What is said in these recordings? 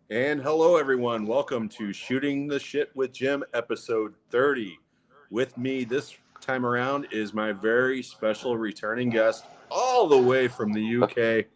And hello, everyone. Welcome to Shooting the Shit with Jim, episode 30. With me this time around is my very special returning guest, all the way from the UK,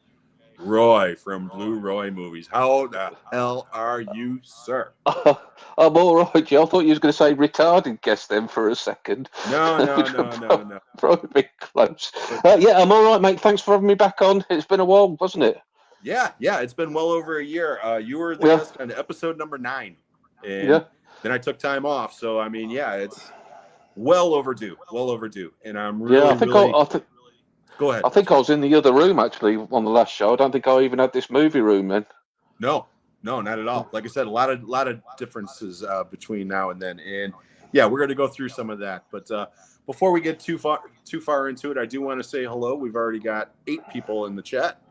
Roy from Blue Roy Movies. How the hell are you, sir? I'm all right, Joe. I thought you was going to say retarded guest then for a second. No, no, no, no, no. Probably a bit close. But Yeah, I'm all right, mate. Thanks for having me back on. It's been a while, wasn't it? yeah, it's been well over a year. You were the Yeah, guest on episode number 9, and yeah, then I took time off. So, I mean, yeah, it's well overdue, well overdue. And I'm yeah. really, really go ahead. I think I was in the other room actually on the last show. I don't think I even had this movie room then. No, no, not at all. Like I said, a lot of differences between now and then, and yeah, we're going to go through some of that. But before we get too far into it, I do want to say hello. We've already got 8 people in the chat,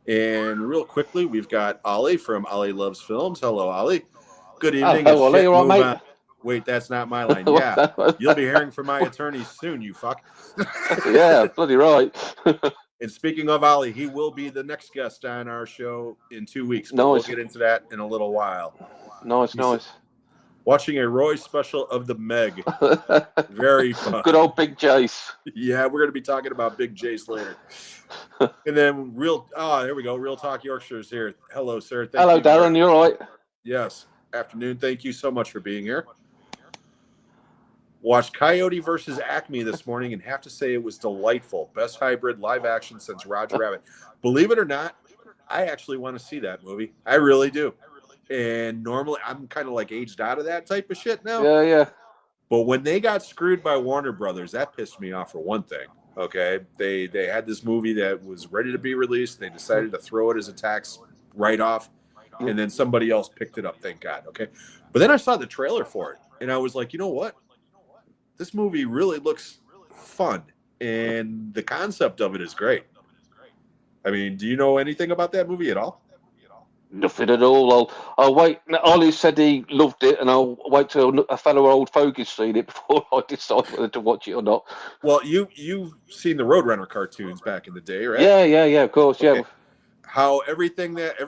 and real quickly, we've got Ollie from Ollie Loves Films. Hello, Ollie. Good evening. Hello, As Ollie. shit You all move right, on. mate? Wait, that's not my line. Yeah, you'll be hearing from my attorneys soon. You fuck. Yeah, bloody right. And speaking of Ollie, he will be the next guest on our show in 2 weeks, but we'll Nice, get into that in a little while. nice, He's nice. watching a Roy special of the Meg. Very fun. Good old Big Jace. Yeah, we're going to be talking about Big Jace later. And then there we go. Real Talk Yorkshire's here. Hello, sir. Thank Hello, you. Darren. You all right? Yes. Afternoon. Thank you so much for being here. Watched Coyote versus Acme this morning and have to say it was delightful. Best hybrid live action since Roger Rabbit. Believe it or not, I actually want to see that movie. I really do. And normally I'm kind of like aged out of that type of shit now. Yeah, yeah. But when they got screwed by Warner Brothers, that pissed me off for one thing. Okay. They had this movie that was ready to be released. They decided to throw it as a tax write-off. And then somebody else picked it up, thank God. Okay. But then I saw the trailer for it. And I was like, you know what? This movie really looks fun, and the concept of it is great. I mean, do you know anything about that movie at all? Nothing at all. I'll wait. Ollie said he loved it, and I'll wait till a fellow old fogey's seen it before I decide whether to watch it or not. Well, you've seen the Roadrunner cartoons back in the day, right? Yeah, of course, Okay. yeah. How every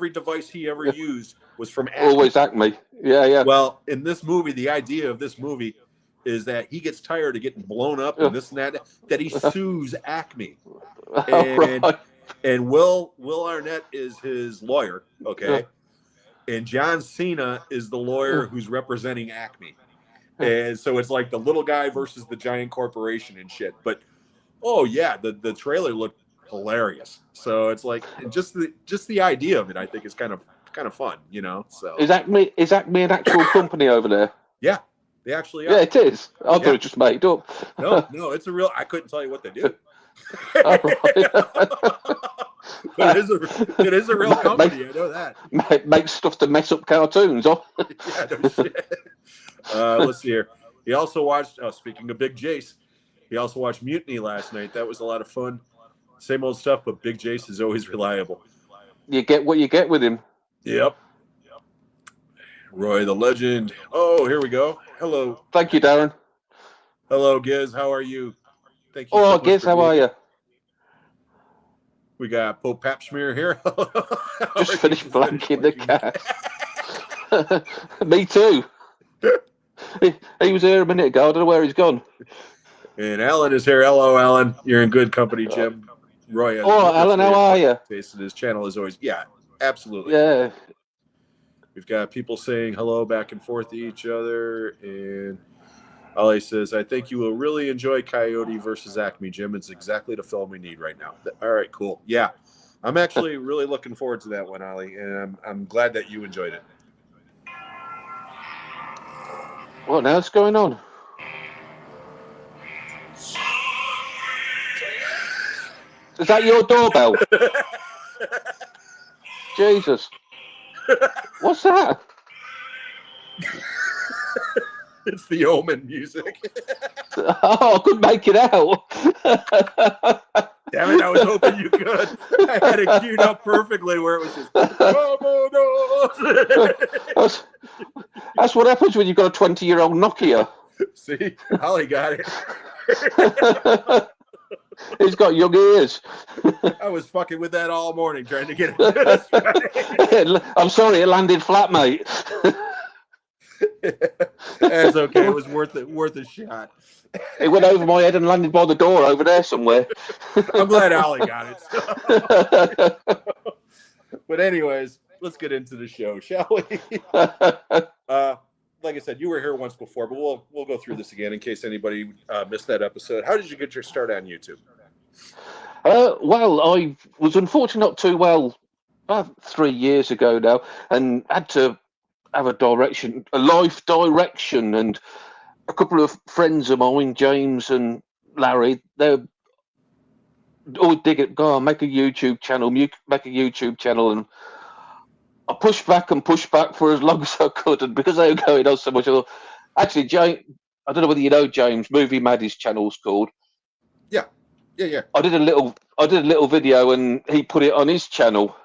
device he ever used was from Acme. Always Acme. Yeah. Well, in this movie, the idea of this movie is that he gets tired of getting blown up and this and that he sues Acme. And Right. and Will Arnett is his lawyer, okay? And John Cena is the lawyer who's representing Acme. And so it's like the little guy versus the giant corporation and shit. But oh yeah, the trailer looked hilarious. So it's like just the idea of it, I think, is kind of fun, you know. So Is Acme an actual company over there? yeah, they actually Yeah, are. it is. I thought Yeah. it just made up. No, it's a real. I couldn't tell you what they do. All right. But it is a real company. I know that. Make stuff to mess up cartoons, huh? Yeah, no shit. Let's see here. He also watched. Oh, speaking of Big Jace, he also watched Mutiny last night. That was a lot of fun. Same old stuff, but Big Jace is always reliable. You get what you get with him. Yep. Roy the Legend. Oh, here we go. Hello, Thank you, Darren. Giz. How are you? Thank you. All so right, much Giz, for how being are here. you? We got Pope Papschmear here. Just finished blanking the cat. Me too. He was here a minute ago. I don't know where he's gone. And Alan is here. Hello, Alan. You're in good company, Jim. Roy. All right, Alan, how are you? Taste of his channel is always, yeah, absolutely. Yeah. We've got people saying hello back and forth to each other. And Ali says, I think you will really enjoy Coyote versus Acme, Jim. It's exactly the film we need right now. All right, cool. Yeah. I'm actually really looking forward to that one, Ali. And I'm glad that you enjoyed it. What else going on? Is that your doorbell? Jesus. What's that? It's the Omen music. Oh, I couldn't make it out. Damn it, I was hoping you could. I had it queued up perfectly where it was just, that's, that's what happens when you've got a 20-year-old Nokia. See, Holly got it. He's got young ears. I was fucking with that all morning trying to get it just right. I'm sorry, it landed flat, mate. That's okay. It was worth a shot. It went over my head and landed by the door over there somewhere. I'm glad Allie got it. But anyways, let's get into the show, shall we? Like I said, you were here once before, but we'll go through this again in case anybody missed that episode. How did you get your start on YouTube? Well, I was unfortunate not too well about 3 years ago now, and had to have a life direction, and a couple of friends of mine, James and Larry, they're always dig it, go on, make a YouTube channel, and I pushed back for as long as I could, and because they were going on so much, I thought, actually, James, I don't know whether you know James, Movie Mad, his channel's called. Yeah. I did a little video, and he put it on his channel,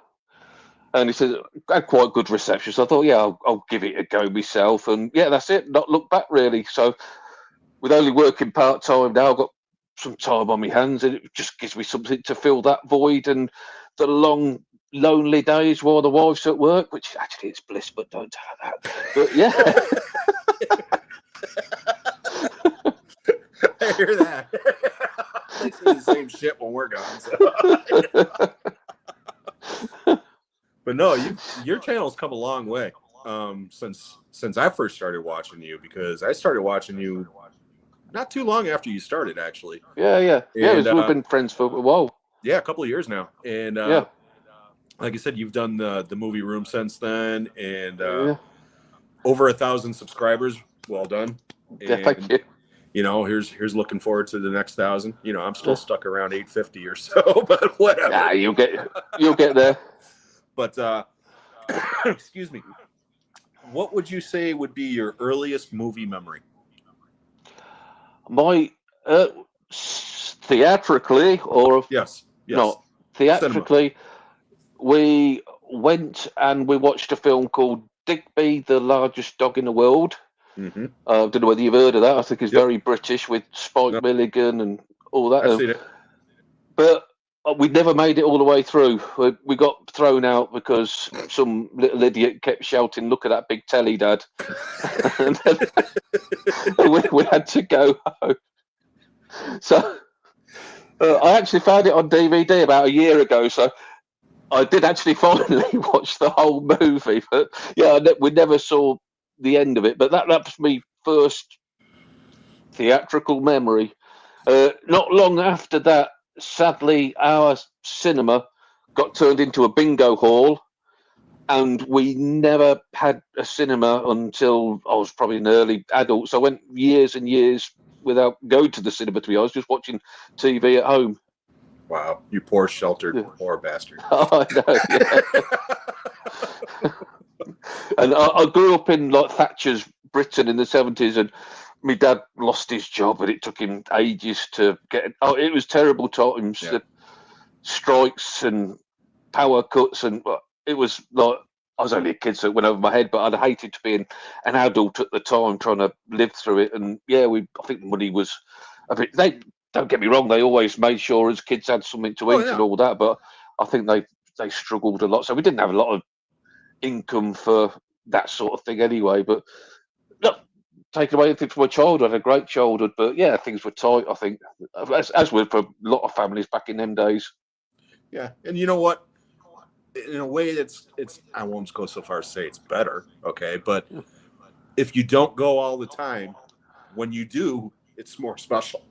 and he said had quite good reception. So I thought, yeah, I'll give it a go myself, and yeah, that's it. Not look back really. So with only working part time now, I've got some time on my hands, and it just gives me something to fill that void and the long, lonely days while the wife's at work, which actually it's bliss, but don't tell her that. But yeah. I hear that. They say the same shit when we're gone. So. But no, your channel's come a long way since I first started watching you, because I started watching you not too long after you started, actually. Yeah. We've been friends for a while. Yeah, a couple of years now, and like I said, you've done the movie room since then, and over 1,000 subscribers. Well done. And, thank you. You know, here's looking forward to the next 1,000. You know, I'm still stuck around 850 or so, but whatever. Yeah, you'll get there. But excuse me, what would you say would be your earliest movie memory? My theatrically, or Yes. not theatrically, cinema. We went and we watched a film called Digby, the Largest Dog in the World. Mm-hmm. I don't know whether you've heard of that. I think it's very British, with Spike Milligan and all that. I've seen it. But we never made it all the way through. We got thrown out because some little idiot kept shouting, "Look at that big telly, Dad!" And we had to go home. So I actually found it on DVD about a year ago. So I did actually finally watch the whole movie. But yeah, we never saw the end of it. But that was my first theatrical memory. Not long after that, sadly, our cinema got turned into a bingo hall, and we never had a cinema until I was probably an early adult. So I went years and years without going to the cinema, to be honest, just watching TV at home. Wow, you poor sheltered poor bastard. Oh, I know, yeah. And I grew up in like Thatcher's Britain in the 70s, and my dad lost his job, and it took him ages to get it. Oh, it was terrible times. Yeah. The strikes and power cuts, and it was like, I was only a kid, so it went over my head, but I'd hated to be an adult at the time trying to live through it. And yeah, I think money was a bit, don't get me wrong, they always made sure as kids had something to eat and all that, but I think they struggled a lot. So we didn't have a lot of income for that sort of thing anyway. But not taking away anything from my childhood, I had a great childhood, but yeah, things were tight, I think, as were for a lot of families back in them days. Yeah, and you know what? In a way, it's I won't go so far as to say it's better, okay? But if you don't go all the time, when you do, it's more special.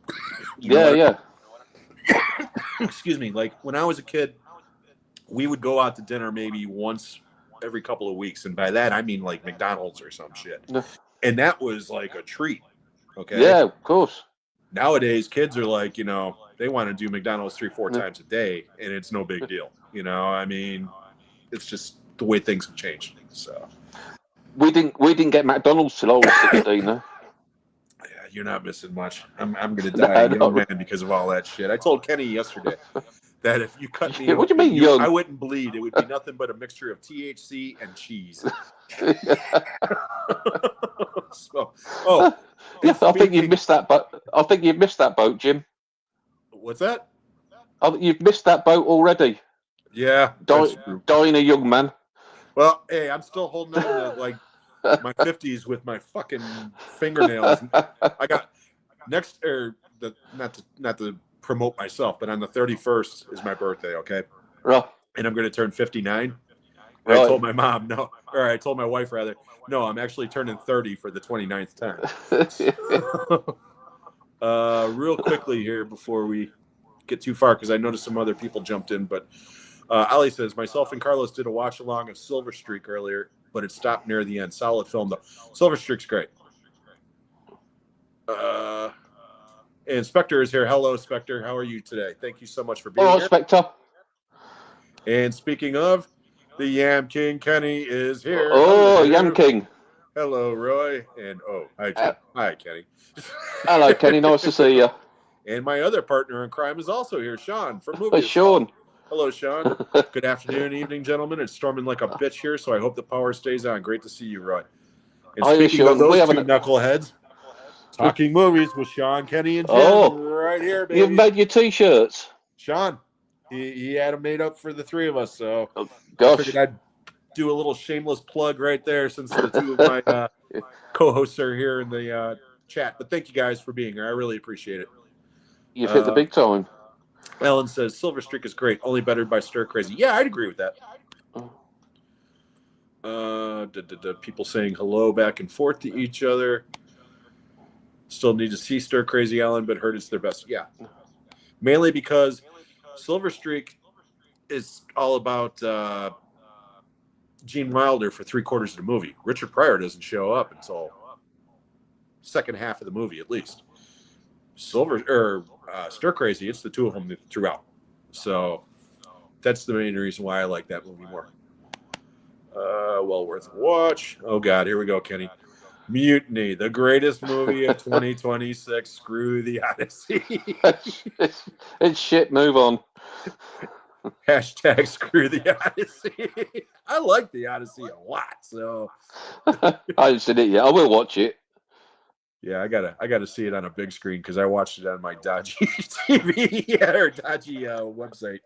Excuse me. Like when I was a kid, we would go out to dinner maybe once every couple of weeks, and by that I mean like McDonald's or some shit. And that was like a treat. Okay. Yeah, of course. Nowadays, kids are like, you know, they want to do McDonald's 3-4 times a day, and it's no big deal. You know, I mean, it's just the way things have changed. So we didn't get McDonald's till I was 16, though. Yeah, you're not missing much. I'm gonna die a young man because of all that shit. I told Kenny yesterday that if you cut me, what do you mean young? I wouldn't bleed. It would be nothing but a mixture of THC and cheese. So, I think you've missed that boat. I think you've missed that boat, Jim. What's that? Oh, you've missed that boat already. Yeah, that's true. Dying a young man. Well, hey, I'm still holding on to like my 50s with my fucking fingernails. I got next, not to promote myself, but on the 31st is my birthday. Okay, Right. and I'm going to turn 59. Right. I told my mom no, or I told my wife rather, no, I'm actually turning 30 for the 29th time. Real quickly here before we get too far, because I noticed some other people jumped in, but Ali says, myself and Carlos did a watch along of Silver Streak earlier, but it stopped near the end. Solid film though. Silver Streak's great. And Spectre is here. Hello, Spectre. How are you today? Thank you so much for being here. Spectre. And speaking of, the Yam King Kenny is here. Oh, Yam King. Hello, Roy. And hi, Jim. Hi, Kenny. Hello, Kenny. Nice to see you. And my other partner in crime is also here, Sean from Movie. Sean. Hello, Sean. Good afternoon, evening, gentlemen. It's storming like a bitch here, so I hope the power stays on. Great to see you, Roy. And speaking of those two knuckleheads, talking movies with Sean, Kenny, and Jim right here, baby. You've made your T-shirts. Sean, he had them made up for the three of us, so I figured I'd do a little shameless plug right there since the two of my co-hosts are here in the chat. But thank you guys for being here. I really appreciate it. You've hit the big time. Ellen says, Silver Streak is great, only bettered by Stir Crazy. Yeah, I'd agree with that. People saying hello back and forth to each other. Still need to see Stir Crazy, Ellen, but heard it's their best. Yeah. Mainly because Silver Streak is all about Gene Wilder for 3/4 of the movie. Richard Pryor doesn't show up until second half of the movie, at least. Stir Crazy, it's the two of them throughout. So that's the main reason why I like that movie more. Well worth a watch. Oh, God, here we go, Kenny. Mutiny, the greatest movie of 2026. Screw the Odyssey. It's shit. Move on. Hashtag screw the Odyssey. I like the Odyssey a lot, so I haven't seen it yet. I will watch it. Yeah, I gotta see it on a big screen because I watched it on my dodgy TV or dodgy website.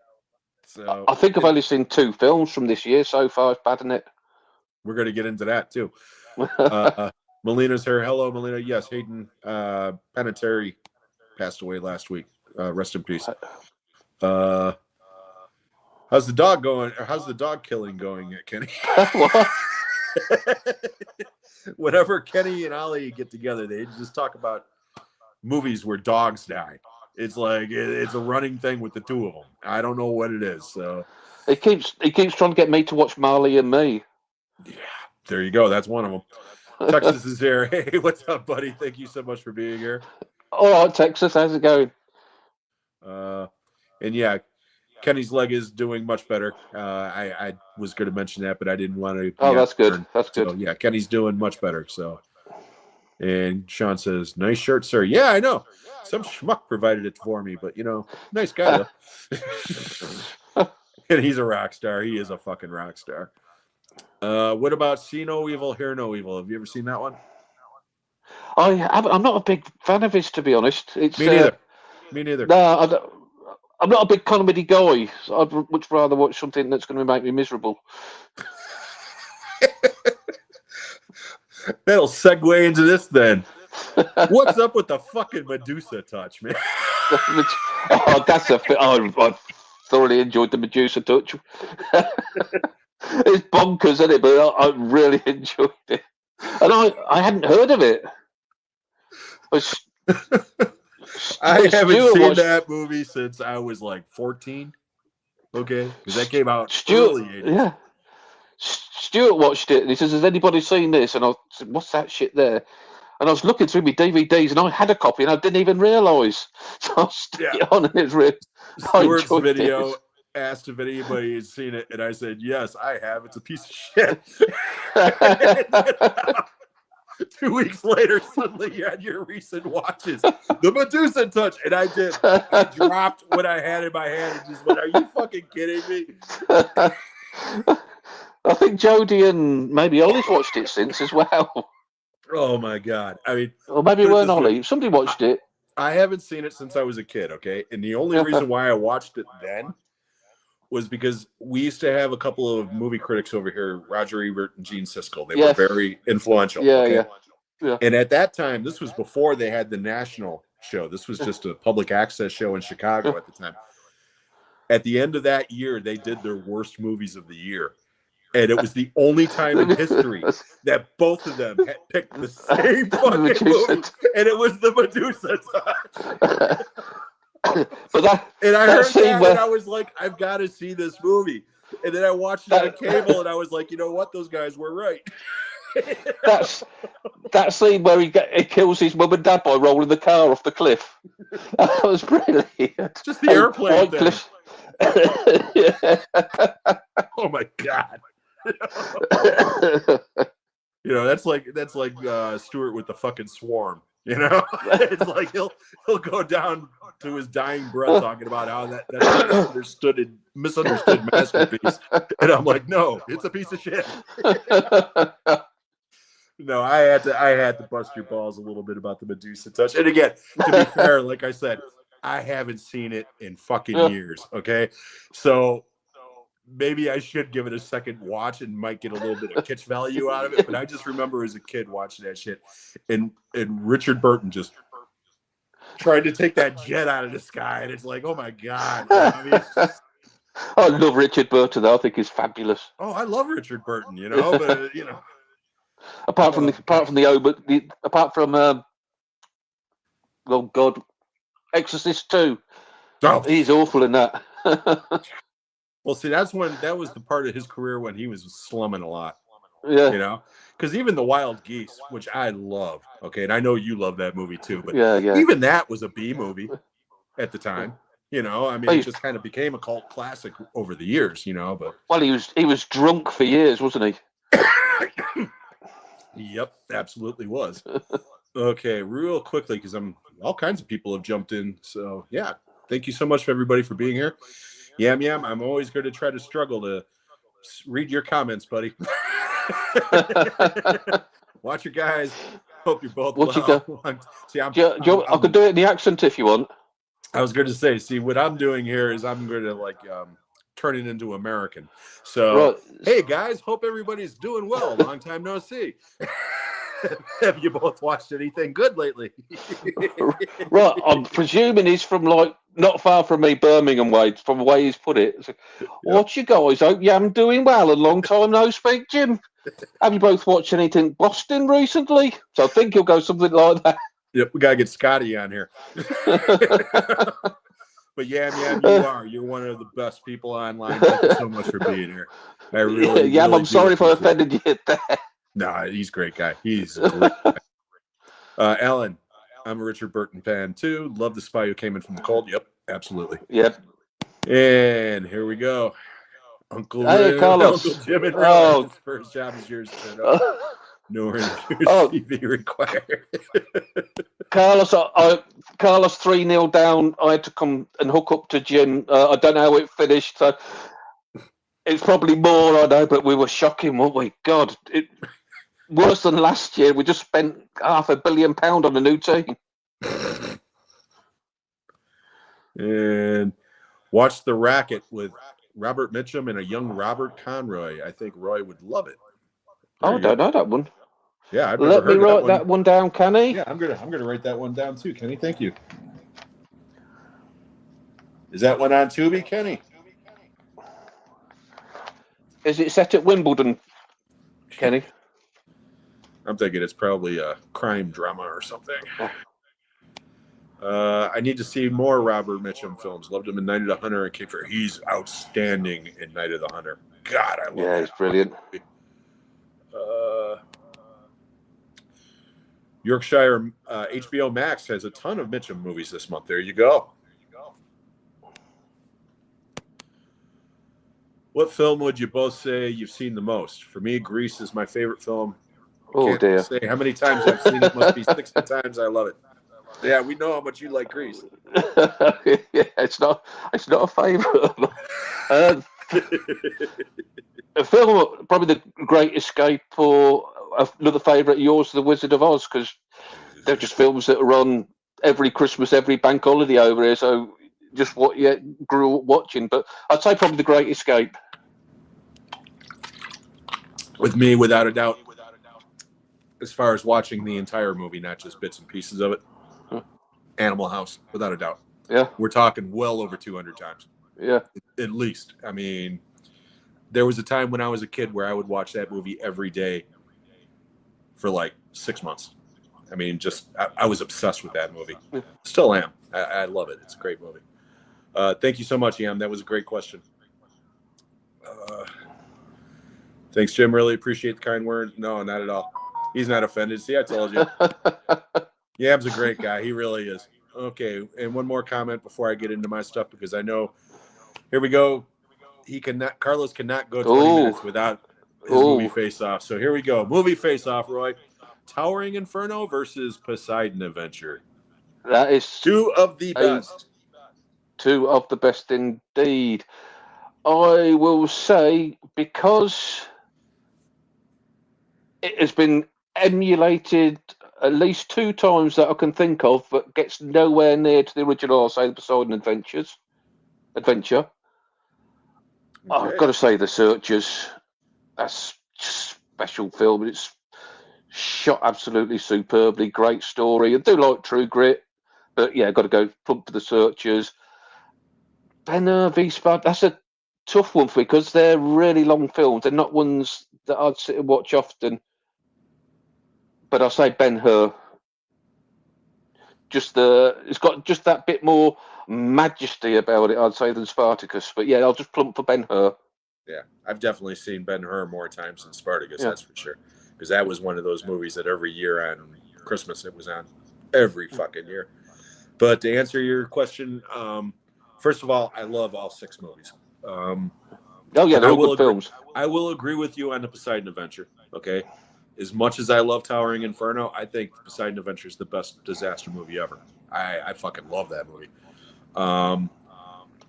So I think I've only seen 2 films from this year so far. It's bad, isn't it? We're gonna get into that too. Melina's here. Hello, Melina. Yes, Hayden Panettiere passed away last week. Rest in peace. How's the dog going? Or how's the dog killing going, Kenny? What? Whenever Kenny and Ali get together, they just talk about movies where dogs die. It's like it's a running thing with the two of them. I don't know what it is. So he keeps trying to get me to watch Marley and Me. Yeah, there you go. That's one of them. Texas is here. Hey, what's up, buddy? Thank you so much for being here. All right, Texas, how's it going? And yeah, Kenny's leg is doing much better. I was going to mention that, but I didn't want to. Oh, that's good. That's good. So, yeah, Kenny's doing much better. So, and Sean says, "Nice shirt, sir." Yeah, I know. Some schmuck provided it for me, but nice guy though. And he's a rock star. He is a fucking rock star. What about See No Evil, Hear No Evil? Have you ever seen that one? I'm not a big fan of his, to be honest. Me neither. Me neither. No, I'm not a big comedy guy. So I'd much rather watch something that's going to make me miserable. That'll segue into this then. What's up with the fucking Medusa touch, man? That's I thoroughly enjoyed the Medusa touch. It's bonkers, isn't it? But I really enjoyed it, and I hadn't heard of it. I haven't seen that movie since I was like 14. Okay, because that came out early 80s. Yeah. Stuart watched it and he says, "Has anybody seen this?" And I said, "What's that shit there?" And I was looking through my DVDs and I had a copy and I didn't even realise. So I stuck it on and it's really. Stuart's video asked if anybody had seen it, and I said, "Yes, I have. It's a piece of shit." 2 weeks later, suddenly you had your recent watches, the Medusa touch, and I did. I dropped what I had in my hand and just went, "Are you fucking kidding me?" I think Jodie and maybe Ollie's watched it since as well. Oh my god! I mean, or maybe it weren't Ollie. Somebody watched it. I haven't seen it since I was a kid, okay? And the only reason why I watched it then was because we used to have a couple of movie critics over here, Roger Ebert and Gene Siskel. They were very influential. Yeah. And at that time, this was before they had the national show. This was just a public access show in Chicago at the time. At the end of that year, they did their worst movies of the year. And it was the only time in history that both of them had picked the same fucking movie. And it was the Medusa Touch. And I heard that and I was like, I've got to see this movie. And then I watched it on cable and I was like, you know what? Those guys were right. That's that scene where he kills his mum and dad by rolling the car off the cliff. That was brilliant. Just the airplane thing. Oh my God. You know, that's like Stuart with the fucking Swarm. You know, it's like he'll go down to his dying breath talking about how that's a misunderstood masterpiece, and I'm like, no, it's a piece of shit. No, I had to bust your balls a little bit about the Medusa Touch, and again, to be fair, like I said, I haven't seen it in fucking years. Okay, so maybe I should give it a second watch and might get a little bit of kitsch value out of it. But I just remember as a kid watching that shit, and Richard Burton just tried to take that jet out of the sky, and it's like, oh my God. I mean, I love Richard Burton, though. I think he's fabulous. Oh, I love Richard Burton, you know, but you know, apart from oh God, Exorcist 2. Oh, he's awful in that. Well, see, that was the part of his career when he was slumming a lot. Yeah. You know, because even The Wild Geese, which I love, okay, and I know you love that movie too, but even that was a B movie at the time. You know, I mean, it just kind of became a cult classic over the years. You know, but well, he was drunk for years, wasn't he? Yep, absolutely was. Okay, real quickly, because all kinds of people have jumped in. So yeah, thank you so much for everybody for being here. Yam, I'm always going to try to struggle to read your comments, buddy. Watch your guys. Hope you're both well. See, I could do it in the accent if you want. I was going to say, see, what I'm doing here is I'm going to turn it into American. So, Hey guys, hope everybody's doing well. Long time no see. Have you both watched anything good lately? Right, I'm presuming he's from not far from me, Birmingham way, from the way he's put it. So, what you guys? Hope I'm doing well. A long time no speak, Jim. Have you both watched anything Boston recently? So I think he'll go something like that. Yep, we gotta get Scotty on here. But Yam, you're one of the best people online. Thank you so much for being here. I really, I'm sorry if I offended you there. No, he's a great guy. He's a great guy. Alan, I'm a Richard Burton fan too. Love The Spy Who Came In From the Cold. Yep, absolutely. Yep. And here we go. Uncle Jim and Rose. His first job is yours. No TV required. Carlos 3-0 down. I had to come and hook up to Jim. I don't know how it finished, so it's probably more, I know, but we were shocking, weren't we? God, worse than last year. We just spent £500 million on a new team. And watch The Racket with Robert Mitchum and a young Robert Conroy. I think Roy would love it. I don't know that one. Yeah, let me write that one down, Kenny. Yeah, I'm gonna write that one down too, Kenny. Thank you. Is that one on Tubi, Kenny? Is it set at Wimbledon, Kenny? I'm thinking it's probably a crime drama or something. I need to see more Robert Mitchum films. Loved him in Night of the Hunter and Kiefer. He's outstanding in Night of the Hunter. God, I love him. Yeah, he's brilliant. Yorkshire HBO Max has a ton of Mitchum movies this month. There you go. What film would you both say you've seen the most? For me, Grease is my favorite film. Oh, dear. Say how many times I've seen it. Must be 60 times. I love it. Yeah, we know how much you like Grease. Yeah, it's not a favorite. A film, probably The Great Escape, or another favorite of yours, The Wizard of Oz, because they're just films that are on every Christmas, every bank holiday over here. So just what you grew up watching. But I'd say probably The Great Escape. With me, without a doubt, as far as watching the entire movie, not just bits and pieces of it, Animal House, without a doubt. Yeah. We're talking well over 200 times. Yeah. At least. I mean, there was a time when I was a kid where I would watch that movie every day for like 6 months. I mean, I was obsessed with that movie. Still am. I love it. It's a great movie. Thank you so much, Ian. That was a great question. Thanks, Jim. Really appreciate the kind word. No, not at all. He's not offended. See, I told you. Yam's a great guy. He really is. Okay, and one more comment before I get into my stuff, because I know. Here we go. Carlos cannot go 20 minutes without his movie face-off. So here we go. Movie face-off, Roy. Towering Inferno versus Poseidon Adventure. That is two of the best. Two of the best indeed. I will say, because it has been emulated at least 2 times that I can think of, but gets nowhere near to the original, I'll say the Poseidon Adventure. Okay. I've got to say The Searchers. That's special film. It's shot absolutely superbly. Great story. I do like True Grit, but yeah, got to go plump for The Searchers. Ben-Hur v Spud. That's a tough one for me because they're really long films. They're not ones that I'd sit and watch often. But I'll say Ben-Hur. It's got just that bit more majesty about it, I'd say, than Spartacus. But yeah, I'll just plump for Ben-Hur. Yeah, I've definitely seen Ben-Hur more times than Spartacus, that's for sure. Because that was one of those movies that every year on Christmas it was on. Every fucking year. But to answer your question, first of all, I love all 6 movies. They're all good films. I will agree with you on the Poseidon Adventure, okay? As much as I love Towering Inferno, I think Poseidon Adventure is the best disaster movie ever. I fucking love that movie.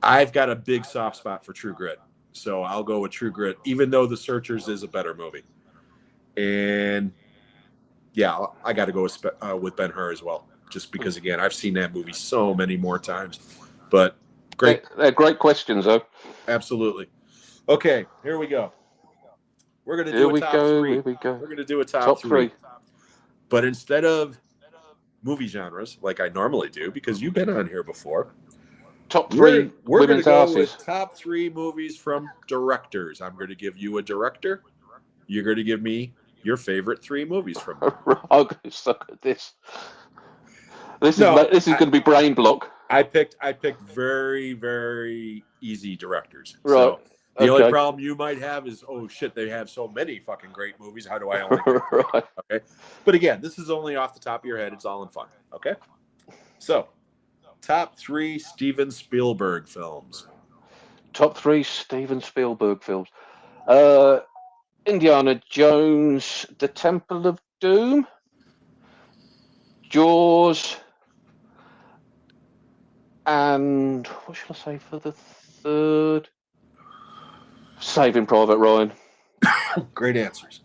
I've got a big soft spot for True Grit, so I'll go with True Grit, even though The Searchers is a better movie. And yeah, I got to go with Ben-Hur as well, just because, again, I've seen that movie so many more times. But great. They're great questions, though. Absolutely. Okay, here we go. We're going to do a top 3. Here we go. We're going to do a top 3. But instead of movie genres, like I normally do, because you've been on here before, top 3 we're going to go with top 3 movies from directors. I'm going to give you a director. You're going to give me your favorite 3 movies from them. I'm going to suck at this. This is going to be brain block. I picked very, very easy directors. Right. So the only problem you might have is, oh shit, they have so many fucking great movies. How do I only pick 3? Right. Okay. But again, this is only off the top of your head. It's all in fun. Okay. So, top 3 Steven Spielberg films. Top 3 Steven Spielberg films. Indiana Jones, The Temple of Doom, Jaws, and what should I say for the 3rd? Saving Private Ryan. Great answers.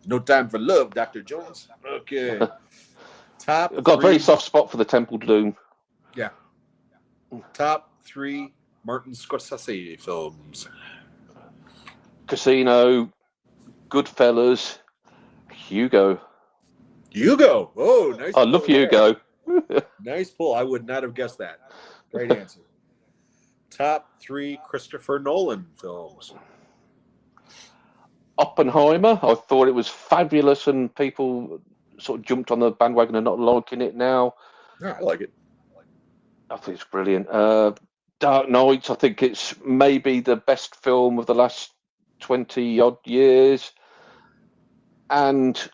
No time for love, Dr. Jones. Okay. I've got a very soft spot for The Temple of Doom. Yeah. Top 3 Martin Scorsese films. Casino, Goodfellas, Hugo. Hugo. Oh, nice. I love Hugo. Nice pull. I would not have guessed that. Great answer. Top 3 Christopher Nolan films. Oppenheimer. I thought it was fabulous, and people sort of jumped on the bandwagon and not liking it now. Yeah, I like it. I think it's brilliant. Dark Knight. I think it's maybe the best film of the last 20 odd years. And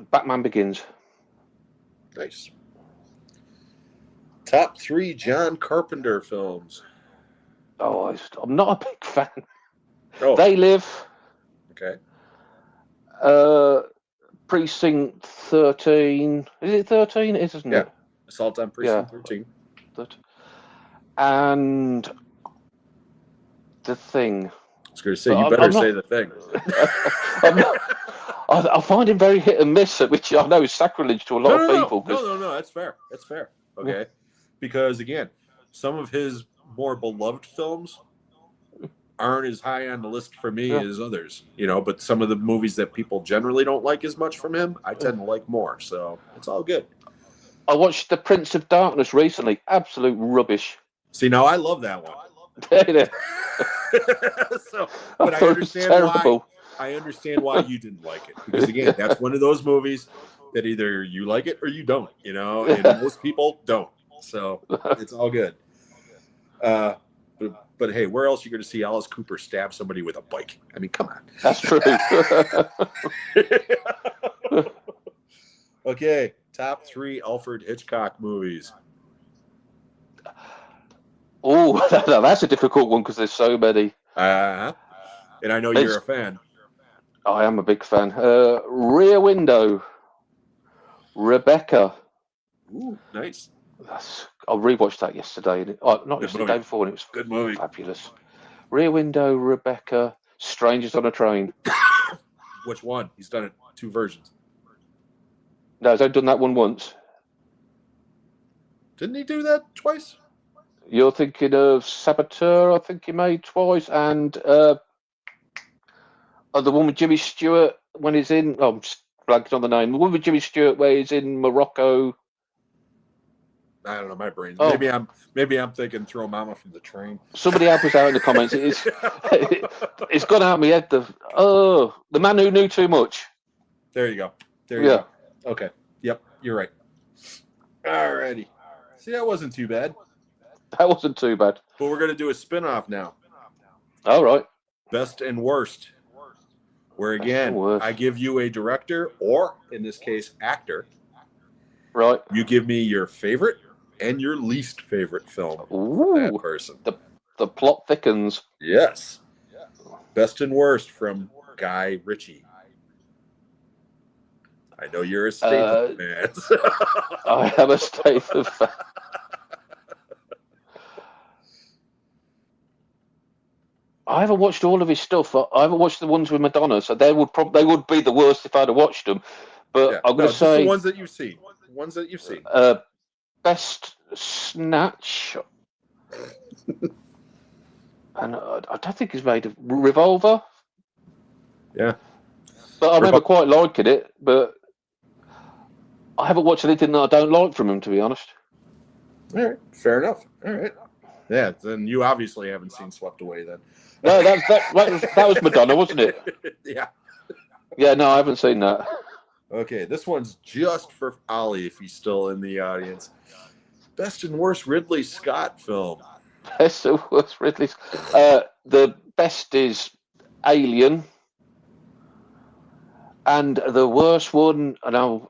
Batman Begins. Nice. Top 3 John Carpenter films. Oh, I'm not a big fan. Oh. They Live. Okay. Precinct 13. Is it 13? It is, isn't it? Assault on Precinct 13. And The Thing. was going to say, But you better say the thing. I'm not, I find him very hit and miss, which I know is sacrilege to a lot of people. No, that's fair. That's fair. Okay. Because again, some of his more beloved films aren't as high on the list for me as others, but some of the movies that people generally don't like as much from him, I tend to like more. So it's all good. I watched The Prince of Darkness recently. Absolute rubbish. See, now I love that one. So, but I understand why you didn't like it, because again, that's one of those movies that either you like it or you don't, and most people don't. So it's all good. But hey, where else are you going to see Alice Cooper stab somebody with a bike? I mean, come on. That's true. Okay, top 3 Alfred Hitchcock movies. Oh, that's a difficult one because there's so many. And I know you're a fan. I am a big fan. Rear Window, Rebecca. Ooh, nice. I rewatched that yesterday. Not yesterday, the day before, and it was good movie. Fabulous. Rear Window, Rebecca, Strangers on a Train. Which one? He's done it 2 versions. No, he's only done that one once. Didn't he do that twice? You're thinking of Saboteur, I think he made twice, and the one with Jimmy Stewart when he's in. Oh, I'm just blanking on the name. The one with Jimmy Stewart where he's in Morocco. I don't know, my brain. Maybe I'm thinking Throw Mama from the Train. Somebody help us out in the comments. It's gone out of my head. The Man Who Knew Too Much. There you go. There you go. Okay. Yep, you're right. Alrighty. See, that wasn't too bad. That wasn't too bad. But we're going to do a spin-off now. All right. Best and worst. Where again, I give you a director, or in this case, actor. Right. You give me your favorite and your least favorite film for that person. The plot thickens. Yes. Best and worst from Guy Ritchie. I know you're a Statham fan. I am a Statham fan. I haven't watched all of his stuff. I haven't watched the ones with Madonna, so they would be the worst if I'd have watched them. But I'm going to say the ones that you've seen. Ones that you've seen. Best Snatch, and I don't think he's made a Revolver. Yeah, but I remember quite liking it. But I haven't watched anything that I don't like from him, to be honest. All right, fair enough. All right. Yeah, then you obviously haven't seen Swept Away then. No, that was Madonna, wasn't it? Yeah. Yeah, no, I haven't seen that. Okay, this one's just for Ollie if he's still in the audience. Best and worst Ridley Scott film. Best and worst Ridley Scott. The best is Alien. And the worst one, and I'm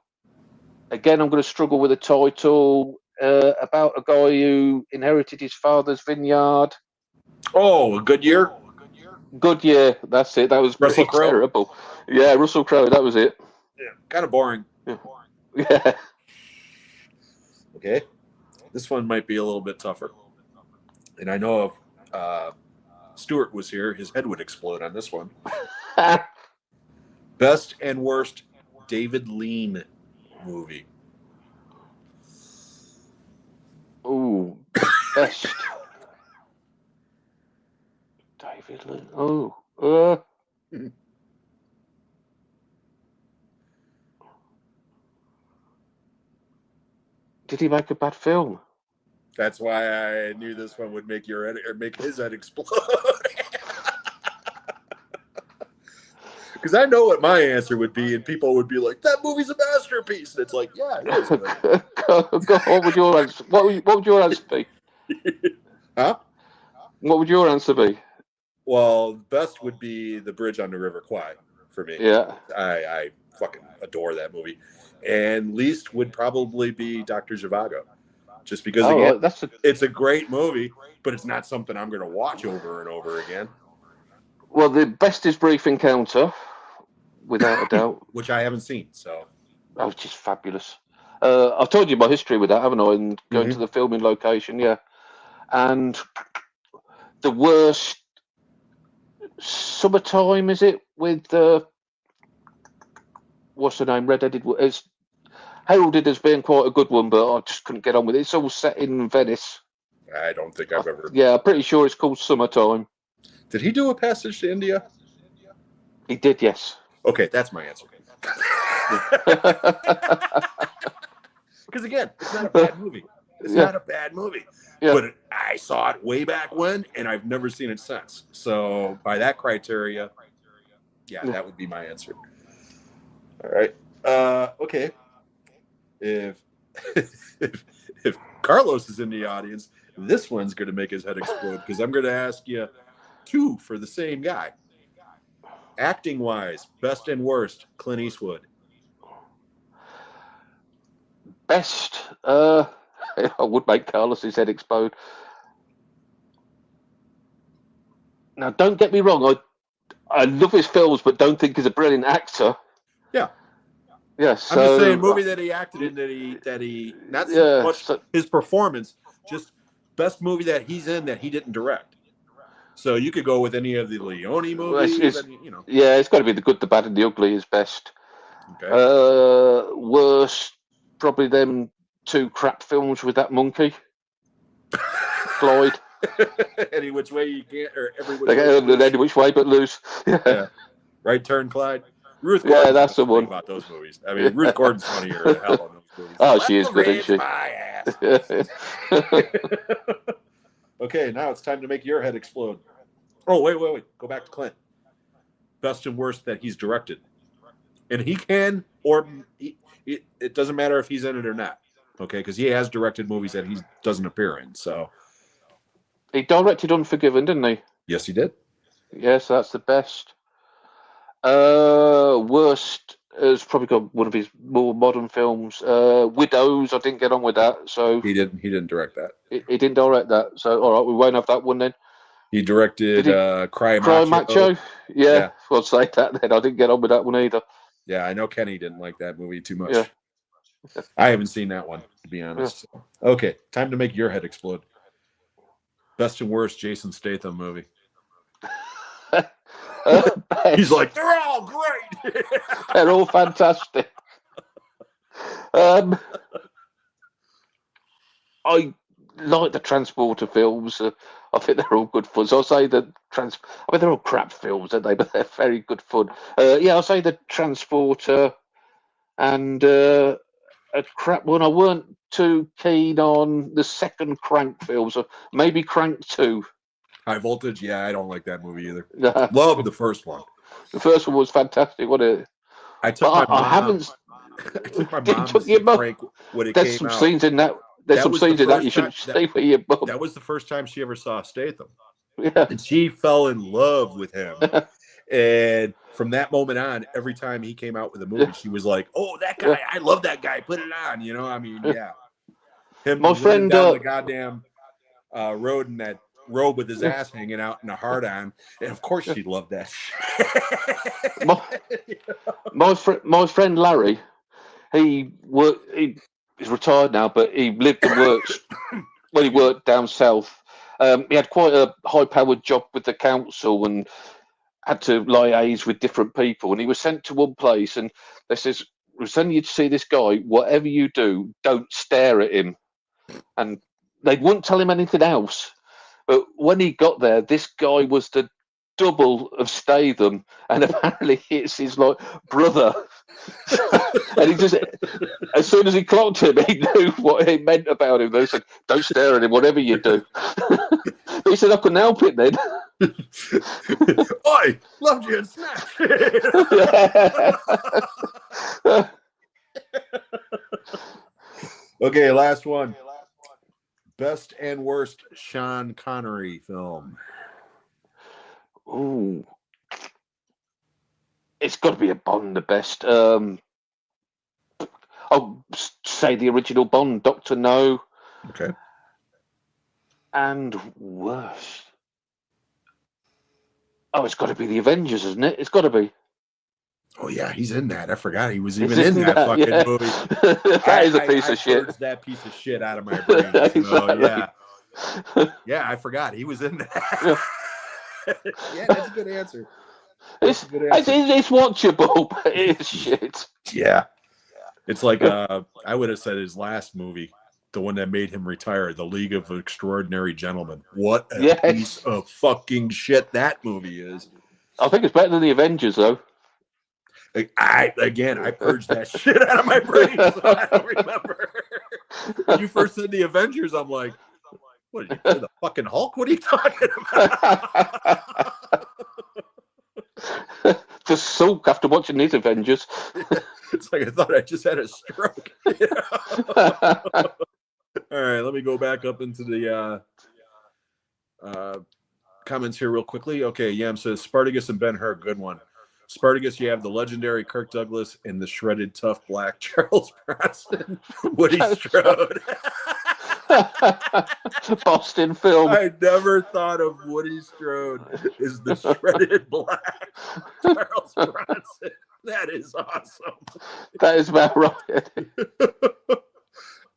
going to struggle with the title, about a guy who inherited his father's vineyard. Oh, Goodyear? Goodyear, that's it. That was Russell Crowe. Terrible. Yeah, Russell Crowe, that was it. Yeah, kind of boring. Yeah. Okay. This one might be a little bit tougher. And I know if Stuart was here, his head would explode on this one. Best and worst David Lean movie. Ooh, best. David Lean. Oh. Did he make a bad film? That's why I knew this one would make your head, or make his head explode. Because I know what my answer would be, and people would be like, "That movie's a masterpiece." And it's like, yeah, it is. What would your answer? What would your answer be? Huh? What would your answer be? Well, best would be The Bridge on the River Kwai for me. Yeah, I fucking adore that movie. And least would probably be Dr. Zhivago. Just because, again, it's a great movie, but it's not something I'm going to watch over and over again. Well, the best is Brief Encounter, without a doubt. Which I haven't seen, so. Oh, it's just fabulous. I've told you my history with that, haven't I? And going to the filming location, yeah. And the worst, Summertime, is it? With what's the name? Red-headed. It's heralded as being quite a good one, but I just couldn't get on with it. It's all set in Venice. I don't think I've ever. Yeah, I'm pretty sure it's called Summertime. Did he do A Passage to India? He did, yes. Okay, that's my answer. Because again, it's not a bad movie. It's not a bad movie. Yeah. But I saw it way back when, and I've never seen it since. So by that criteria, that would be my answer. All right. Okay. If Carlos is in the audience, this one's going to make his head explode because I'm going to ask you two for the same guy. Acting wise, best and worst, Clint Eastwood. Best, I would make Carlos's head explode. Now, don't get me wrong. I love his films, but don't think he's a brilliant actor. Yeah. Yes. I'm just saying, movie that he acted in, that he not so much his performance, just best movie that he's in that he didn't direct. So you could go with any of the Leone movies. Yeah, it's got to be The Good, the Bad, and the Ugly is best. Okay. Worst, probably them two crap films with that monkey, Clyde. Any which way you can't, or every which way. Any which way but loose. Yeah. Right Turn, Clyde. Ruth Gordon. Yeah, that's the one. About those movies. I mean, Ruth Gordon's funnier than hell on those movies. Oh, she is good, isn't she? My ass. Okay, now it's time to make your head explode. Oh, wait. Go back to Clint. Best and worst that he's directed. And he can, it doesn't matter if he's in it or not. Okay, because he has directed movies that he doesn't appear in. So he directed Unforgiven, didn't he? Yes, he did. Yes, that's the best. Worst has probably got one of his more modern films. Widows, I didn't get on with that, so he didn't direct that. He didn't direct that, so all right, we won't have that one then. He directed Cry Macho. Yeah, I'll say that then. I didn't get on with that one either. Yeah, I know Kenny didn't like that movie too much. Yeah. I haven't seen that one, to be honest. Yeah. Okay, time to make your head explode. Best and worst Jason Statham movie. He's like, they're all great. They're all fantastic. I like the Transporter films. I think they're all good fun. So I'll say they're all crap films, aren't they? But they're very good fun. I'll say the Transporter and a crap one. I weren't too keen on the second Crank film, so maybe Crank 2. High Voltage, yeah, I don't like that movie either. Love the first one. The first one was fantastic, wasn't it? I took my mom to see Crank when it came out. There's some scenes in that. There's some scenes in that you shouldn't stay with your mum. That was the first time she ever saw Statham. Yeah. And she fell in love with him. And from that moment on, every time he came out with a movie, she was like, "Oh, that guy! I love that guy. Put it on." You know, I mean, yeah. Him, my friend, down the goddamn road in that robe with his ass hanging out and a heart on, and of course she loved that. my friend Larry, he's retired now, but he lived and worked. Well, he worked down south. He had quite a high-powered job with the council and had to liaise with different people. And he was sent to one place, and they says, "We're sending you to see this guy. Whatever you do, don't stare at him." And they wouldn't tell him anything else. But when he got there, this guy was the double of Statham, and apparently it's his brother. And he just, as soon as he clocked him, he knew what it meant about him. They said, "Don't stare at him, whatever you do." But he said, "I couldn't help it then." Oi, loved you and smash. Okay, last one. Best and worst Sean Connery film. Ooh. It's got to be a Bond, the best. I'll say the original Bond, Dr. No. Okay. And worst. Oh, it's got to be the Avengers, isn't it? It's got to be. Oh, yeah, he's in that. I forgot he was even in that fucking movie. That is a piece of shit. That piece of shit out of my brain. So, yeah. Yeah, I forgot he was in that. Yeah, that's a good answer. It's watchable, but it's shit. Yeah. It's like I would have said his last movie, the one that made him retire, The League of Extraordinary Gentlemen. What a piece of fucking shit that movie is. I think it's better than the Avengers, though. I purged that shit out of my brain, so I don't remember. When you first said the Avengers, I'm like, what, did you play the fucking Hulk? What are you talking about? Just sulk after watching these Avengers. It's like I thought I just had a stroke. All right, let me go back up into the comments here real quickly. Okay, Yam says Spartacus and Ben-Hur, good one. Spartacus, you have the legendary Kirk Douglas and the shredded tough black Charles Bronson, Woody Strode. Boston film. I never thought of Woody Strode as the shredded black Charles Bronson. That is awesome. That is about right.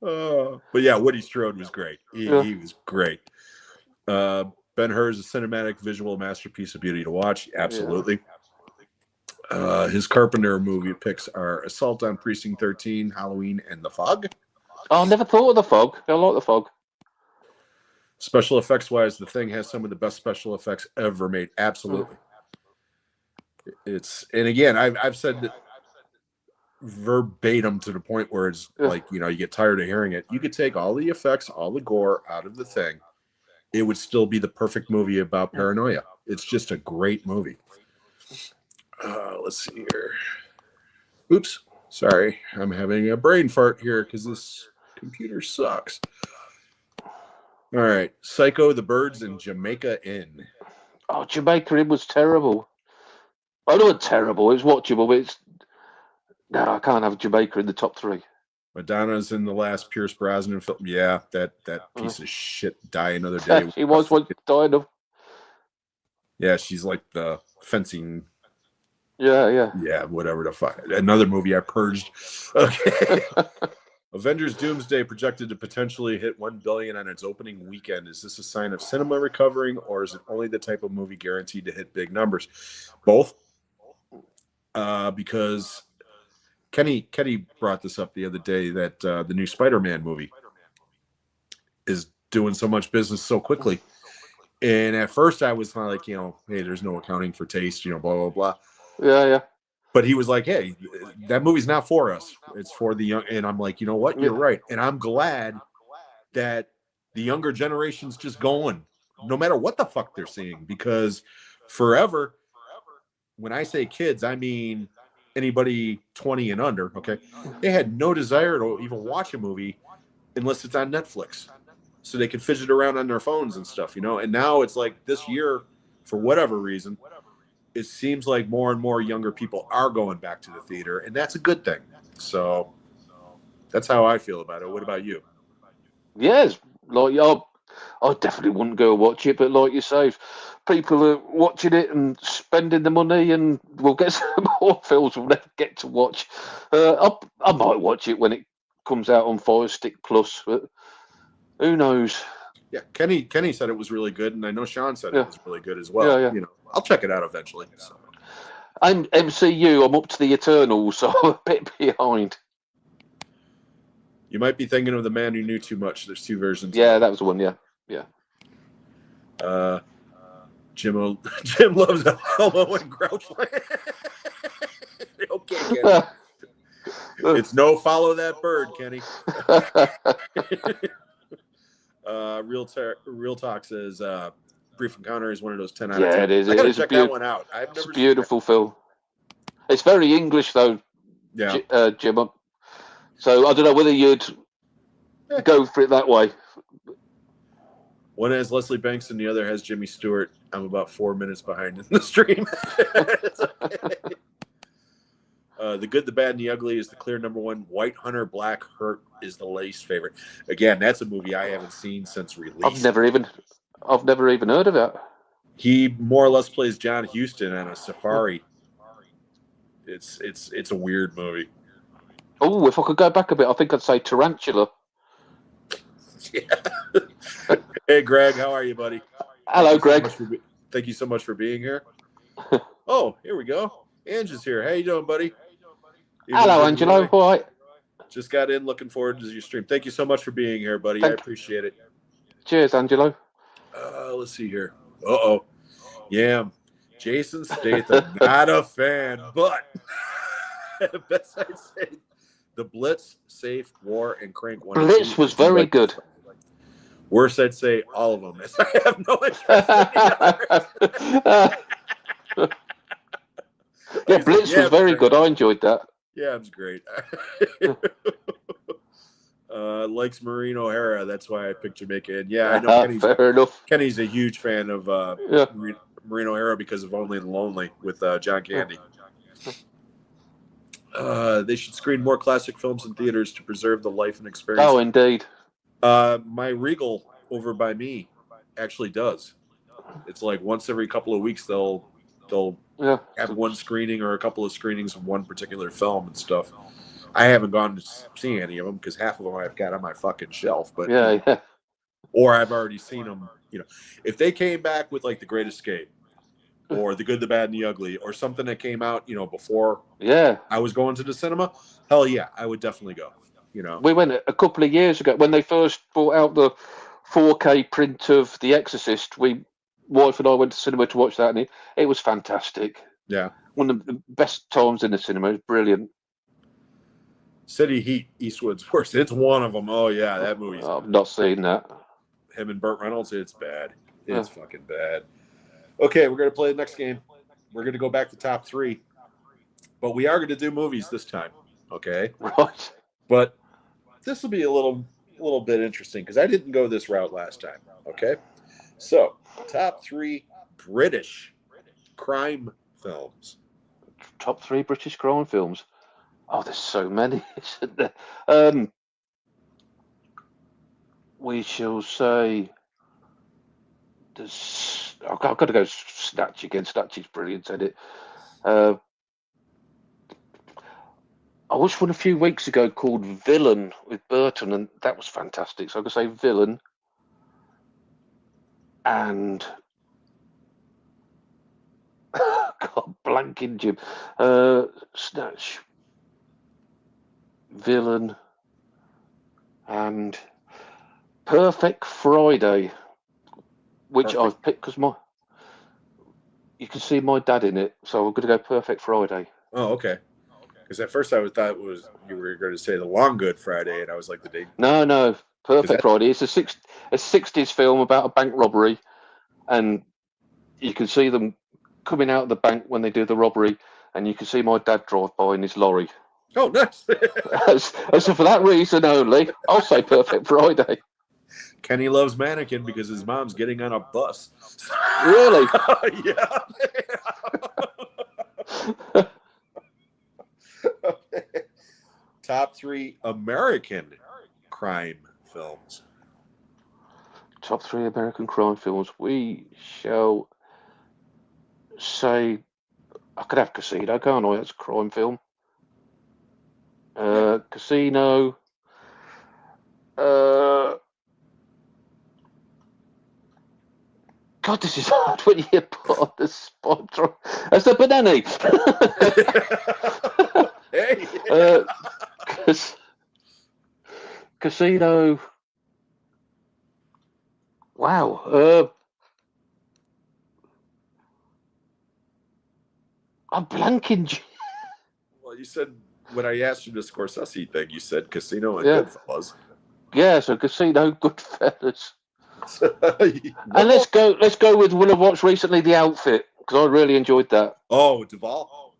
But yeah, Woody Strode was great. He was great. Ben-Hur is a cinematic visual masterpiece of beauty to watch. Absolutely. His Carpenter movie picks are Assault on Precinct 13, Halloween, and The Fog. Oh, I never thought of The Fog. I like The Fog. Special effects wise, The Thing has some of the best special effects ever made. Absolutely. And again, I've said that verbatim to the point where it's like, you get tired of hearing it. You could take all the effects, all the gore out of The Thing. It would still be the perfect movie about paranoia. It's just a great movie. Let's see here. Oops. Sorry. I'm having a brain fart here because this computer sucks. All right. Psycho, The Birds, and Jamaica Inn. Oh, Jamaica Inn was terrible. I know it's terrible. It's watchable, but it's... No, I can't have Jamaica in the top 3. Madonna's in the last Pierce Brosnan film. Yeah, that piece of shit, Die Another Day. She was what died of. Yeah, she's like the fencing... Yeah, whatever the fuck. Another movie I purged. Okay. Avengers Doomsday projected to potentially hit $1 billion on its opening weekend. Is this a sign of cinema recovering, or is it only the type of movie guaranteed to hit big numbers? Both. Because Kenny brought this up the other day that the new Spider-Man movie is doing so much business so quickly. And at first I was like, hey, there's no accounting for taste, blah, blah, blah. Yeah. But he was like, hey, that movie's not for us. It's for the young. And I'm like, you know what? You're right. And I'm glad that the younger generation's just going, no matter what the fuck they're seeing. Because forever, when I say kids, I mean anybody 20 and under, okay? They had no desire to even watch a movie unless it's on Netflix. So they could fidget around on their phones and stuff, And now it's like this year, for whatever reason, it seems like more and more younger people are going back to the theater, and that's a good thing. So that's how I feel about it. What about you? Yes, like I definitely wouldn't go watch it, but like you say, people are watching it and spending the money, and we'll get some more films we'll never get to watch. I might watch it when it comes out on Fire Stick Plus, but who knows? Yeah, Kenny said it was really good, and I know Sean said it was really good as well. Yeah. I'll check it out eventually. So. I'm MCU. I'm up to the Eternals, so I'm a bit behind. You might be thinking of The Man Who Knew Too Much. There's 2 versions. Yeah, that was the one. Yeah. Jim loves Elmo and Grouchland. Okay, Kenny. It's no follow that bird, Kenny. Real Talk says Brief Encounter is one of those 10 out of 10. Yeah, it is. I gotta it's check that one out. It's a beautiful film. It's very English though. Yeah. Jim. So I don't know whether you'd go for it that way. One has Leslie Banks and the other has Jimmy Stewart. I'm about 4 minutes behind in the stream. It's okay. The Good, the Bad, and the Ugly is the clear number 1. White Hunter, Black Hurt is the least favorite. Again, that's a movie I haven't seen since release. I've never even heard of it. He more or less plays John Huston on a safari. It's a weird movie. Oh, if I could go back a bit, I think I'd say Tarantula. Yeah. Hey, Greg, how are you, buddy? Hello, Greg. Thank you so much for being here. Oh, here we go. Ange is here. How you doing, buddy? Hello, Angelo. All right. Just got in. Looking forward to your stream. Thank you so much for being here, buddy. I appreciate it. Cheers, Angelo. Let's see here. Uh-oh. Yeah. Jason Statham, not a fan, but best I'd say The Blitz, Safe, War, and Crank 1 and 2. Blitz was very good. Worse, I'd say all of them. I have no interest in others. Yeah, Blitz was very good. I enjoyed that. Yeah, it was great. Likes Maureen O'Hara. That's why I picked Jamaica. And yeah, I know fair enough. Kenny's a huge fan of Maureen O'Hara because of Only the Lonely with John Candy. They should screen more classic films in theaters to preserve the life and experience. Oh, indeed. My Regal over by me actually does. It's like once every couple of weeks they'll have one screening or a couple of screenings of one particular film and stuff. I haven't gone to see any of them because half of them I've got on my fucking shelf. But or I've already seen them. You know, if they came back with like The Great Escape or The Good, the Bad, and the Ugly or something that came out, you know, before I was going to the cinema, hell yeah, I would definitely go. You know, we went a couple of years ago when they first brought out the 4K print of The Exorcist. Wife and I went to cinema to watch that, and it was fantastic. Yeah, one of the best times in the cinema. It was brilliant. City Heat, Eastwood's worst. It's one of them. Oh yeah, that movie. I've not seen that. Him and Burt Reynolds. It's bad. It's fucking bad. Okay, we're gonna play the next game. We're gonna go back to top 3, but we are gonna do movies this time. Okay. Right. But this will be a little bit interesting because I didn't go this route last time. Okay. So top 3 British crime films. Top 3 British crime films. Oh, there's so many, isn't there? We shall say I've got to go Snatch again. Snatch is brilliant, isn't it? I watched one a few weeks ago called Villain with Burton, and that was fantastic. So I'm going to say Villain and God, blanking Jim. Snatch, Villain, and Perfect Friday, which I've picked because you can see my dad in it, so I'm going to go Perfect Friday. Oh, okay. Because at first I thought you were going to say The Long Good Friday, and I was like, the day. No, Perfect Friday. It's a 60s film about a bank robbery, and you can see them coming out of the bank when they do the robbery, and you can see my dad drive by in his lorry. Oh, nice. So for that reason only, I'll say Perfect Friday. Kenny loves Mannequin because his mom's getting on a bus. Really? Yeah. Okay. Top 3 American crime films. Top 3 American crime films. We shall say I could have Casino, can't I? That's a crime film. Casino. God, this is hard when you put on the spot. That's a banana. Hey. Casino. Wow. I'm blanking. Well, you said when I asked you the Scorsese thing, you said Casino and Goodfellas. Yeah, so Casino, Goodfellas. And let's go with one I watched recently, The Outfit, because I really enjoyed that. Oh, Duvall.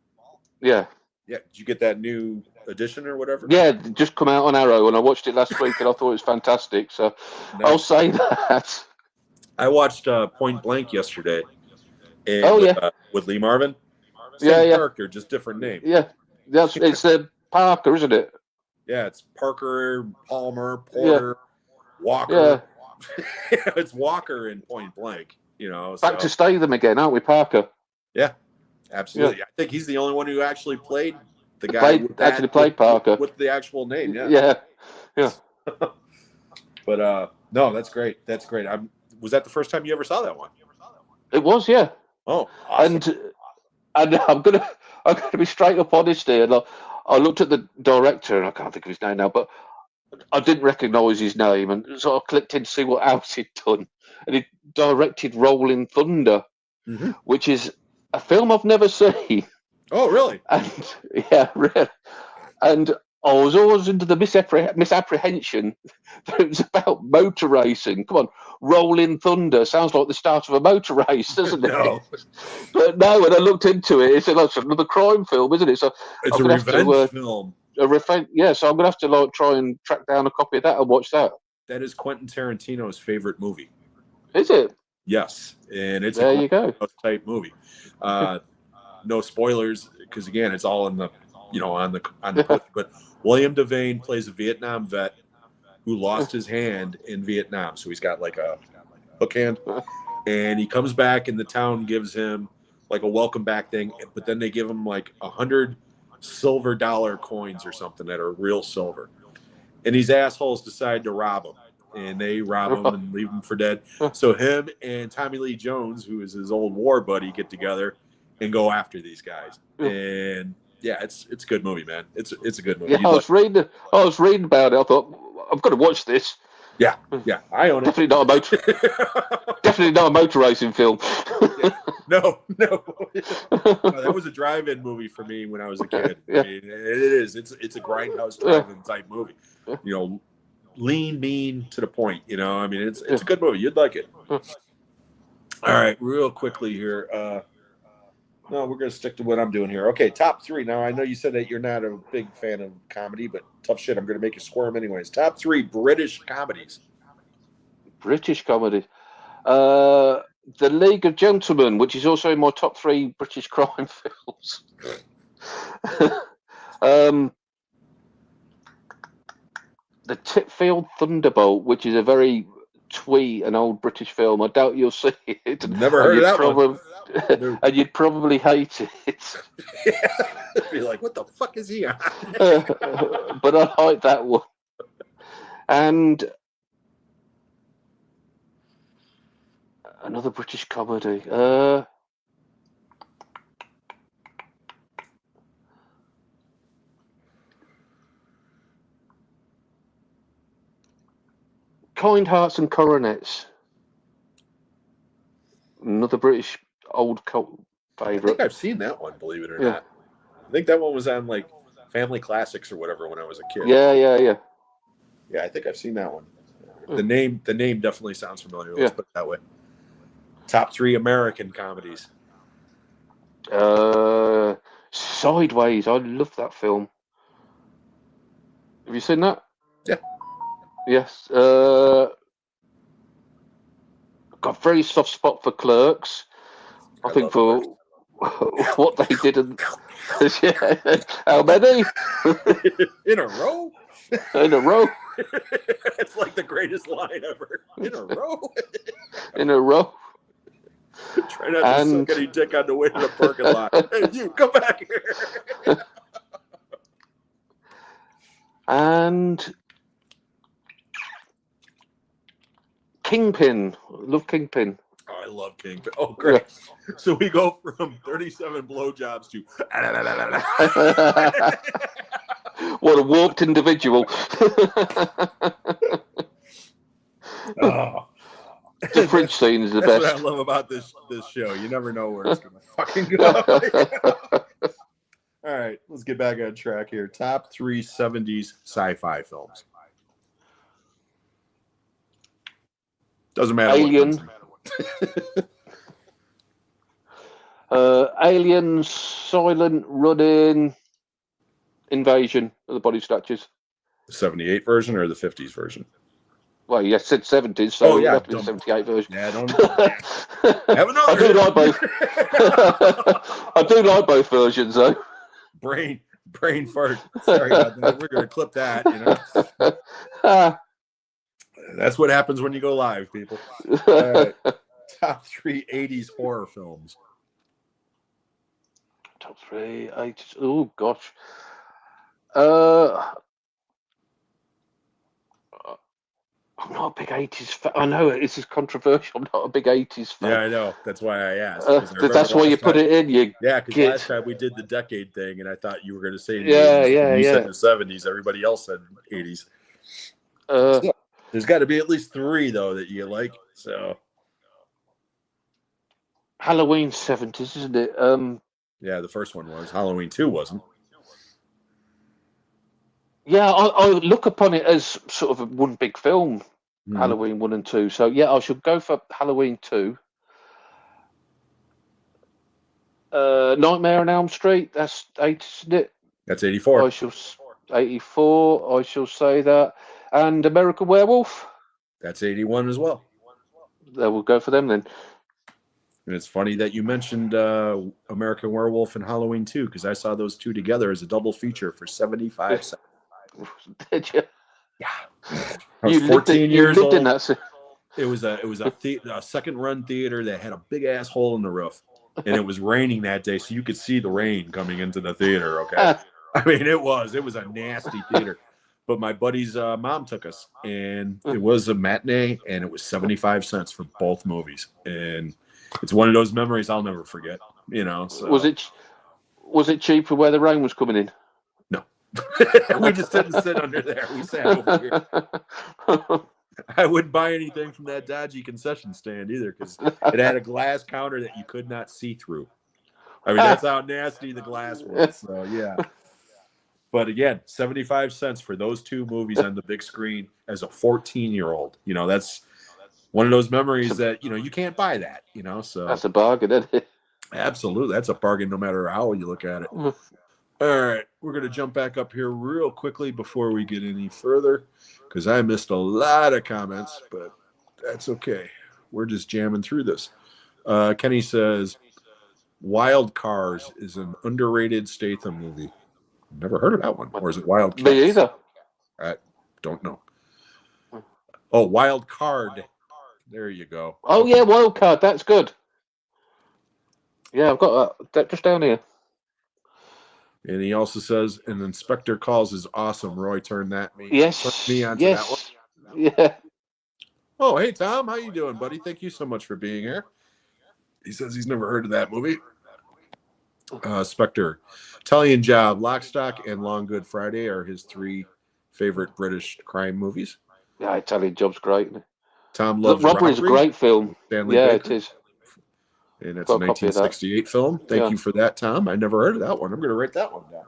Yeah. Yeah. Did you get that new edition or whatever? Yeah, it just come out on Arrow, and I watched it last week, and I thought it was fantastic. So nice. I'll say that. I watched Point Blank yesterday. And, with Lee Marvin. Same character, just different name. Yeah, it's Parker, isn't it? Yeah, it's Parker, Palmer, Porter, Walker. Yeah. It's Walker in Point Blank. You know, back to stay them again, aren't we, Parker? Yeah, absolutely. Yeah. I think he's the only one who actually played the guy played Parker with the actual name. Yeah. But no, that's great. That's great. Was that the first time you ever saw that one? It was, yeah. Oh, awesome. And I'm gonna be straight up honest here. And I looked at the director, and I can't think of his name now, but I didn't recognise his name, and so I clicked in to see what else he'd done, and he directed Rolling Thunder, Hmm. which is a film I've never seen. Oh, really? And yeah, really. And I was always under the misapprehension that it was about motor racing. Come on, Rolling Thunder sounds like the start of a motor race, doesn't it? No, But no, when I looked into it, it's another crime film, isn't it? So it's I'm a gonna have revenge to film. yeah. So I'm gonna have to like try and track down a copy of that and watch that. That is Quentin Tarantino's favorite movie. Is it? Yes, and it's a There you go. type movie. No spoilers, because again, it's all in the on the post. But William Devane plays a Vietnam vet who lost his hand in Vietnam, so he's got like a hook hand, and he comes back, and the town gives him like a welcome back thing, but then they give him like 100 silver dollar coins or something that are real silver, and these assholes decide to rob him, and they rob him and leave him for dead. So him and Tommy Lee Jones, who is his old war buddy, get together and go after these guys. And yeah, it's a good movie, man. It's a good movie. Yeah, I was reading about it. I thought I've got to watch this. Yeah, I own it. Definitely not a motor racing film. No. That was a drive-in movie for me when I was a kid. Yeah. I mean, it is. It's a grindhouse drive-in type movie. Lean, mean, to the point. I mean, it's a good movie. You'd like it. All right, real quickly here. No, we're going to stick to what I'm doing here. Okay, top 3. Now, I know you said that you're not a big fan of comedy, but tough shit. I'm going to make you squirm anyways. Top 3 British comedies. British comedy. The League of Gentlemen, which is also in my top 3 British crime films. The Titfield Thunderbolt, which is a very twee and old British film. I doubt you'll see it. Never heard of that one. And you'd probably hate it. Be like, what the fuck is he on? But I like that one. And another British comedy. Kind Hearts and Coronets. Another British old cult favorite. I think I've seen that one, believe it or not. I think that one was on like Family Classics or whatever when I was a kid. Yeah. Yeah, I think I've seen that one. The name definitely sounds familiar. Let's put it that way. Top 3 American comedies. Sideways. I love that film. Have you seen that? Yeah. Yes. Got a very soft spot for Clerks. I think for what they did. How many? In a row? In a row. It's like the greatest line ever. In a row? In a row. Try not to suck any dick on the way to the parking lot. Hey, you, come back here. And Kingpin. Love Kingpin. Oh, I love Kingpin. Oh, great. Yeah. So we go from 37 blowjobs to... What a warped individual. Oh. The fridge scene is the best. That's what I love about this show. You never know where it's going to fucking go. All right, let's get back on track here. Top 3 70s sci-fi films. Doesn't matter. Alien. Aliens, Silent Running, Invasion of the Body Snatchers. The 78 version or the 50s version? Well, you said 70s, so yeah, the 78 version. Yeah, don't. Have another. I do like both. I do like both versions, though. Brain fart. Sorry about that. We're gonna clip that. That's what happens when you go live, people. All right. Top 3 80s horror films. Top 3 80s. Oh gosh. I'm not a big 80s fan. I know this is controversial. I'm not a big 80s fan. Yeah, I know. That's why I asked. 'Cause I remember That's why you last put time- it in. You Yeah, because git. last time we did the decade thing, and I thought you were going to say the Yeah, 80s. yeah, and you yeah. said the 70s. Everybody else said 80s. Uh, So, there's got to be at least 3 though that you like. So Halloween 70s, isn't it? yeah, the first one was Halloween 2, wasn't? Yeah, I look upon it as sort of one big film, Mhm. Halloween 1 and 2. So yeah, I should go for Halloween 2. Nightmare on Elm Street. That's 80, isn't it? That's 84. I shall 84. I shall say that. And American Werewolf. That's 81 as well. There we'll go for them then. And it's funny that you mentioned American Werewolf and Halloween 2 because I saw those two together as a double feature for 75 cents. Did you? Yeah. I was 14 years you lived old. in that. It was a second run theater that had a big ass hole in the roof, and it was raining that day, so you could see the rain coming into the theater. Okay, I mean it was a nasty theater, but my buddy's mom took us, and it was a matinee, and it was 75 cents for both movies, and it's one of those memories I'll never forget. You know, so. Was it cheaper where the rain was coming in? No, we just didn't sit under there. We sat over here. I wouldn't buy anything from that dodgy concession stand either because it had a glass counter that you could not see through. I mean, that's how nasty the glass was. So, yeah. But again, 75 cents for those two movies on the big screen as a 14-year-old. You know, that's one of those memories that, you can't buy that, so. That's a bargain, isn't it? Absolutely. That's a bargain no matter how you look at it. All right. We're going to jump back up here real quickly before we get any further because I missed a lot of comments, but that's okay. We're just jamming through this. Kenny says, Wild Cars is an underrated Statham movie. Never heard of that one. Or is it Wild Cats? Me either. I don't know. Oh, Wild Card. There you go. Oh, okay. Yeah, Wild Card. That's good. Yeah, I've got that just down here. And he also says, an Inspector Calls is awesome. Roy turned me onto that one. Yeah. Oh, hey, Tom. How you doing, buddy? Thank you so much for being here. He says he's never heard of that movie. Spectre. Italian Job, Lock, Stock, and Long Good Friday are his 3 favorite British crime movies. Yeah, Italian Job's great. Tom loves Robbery is a great film. Stanley Baker. It is. And it's a 1968 film. Thank you for that, Tom. I never heard of that one. I'm going to write that one down.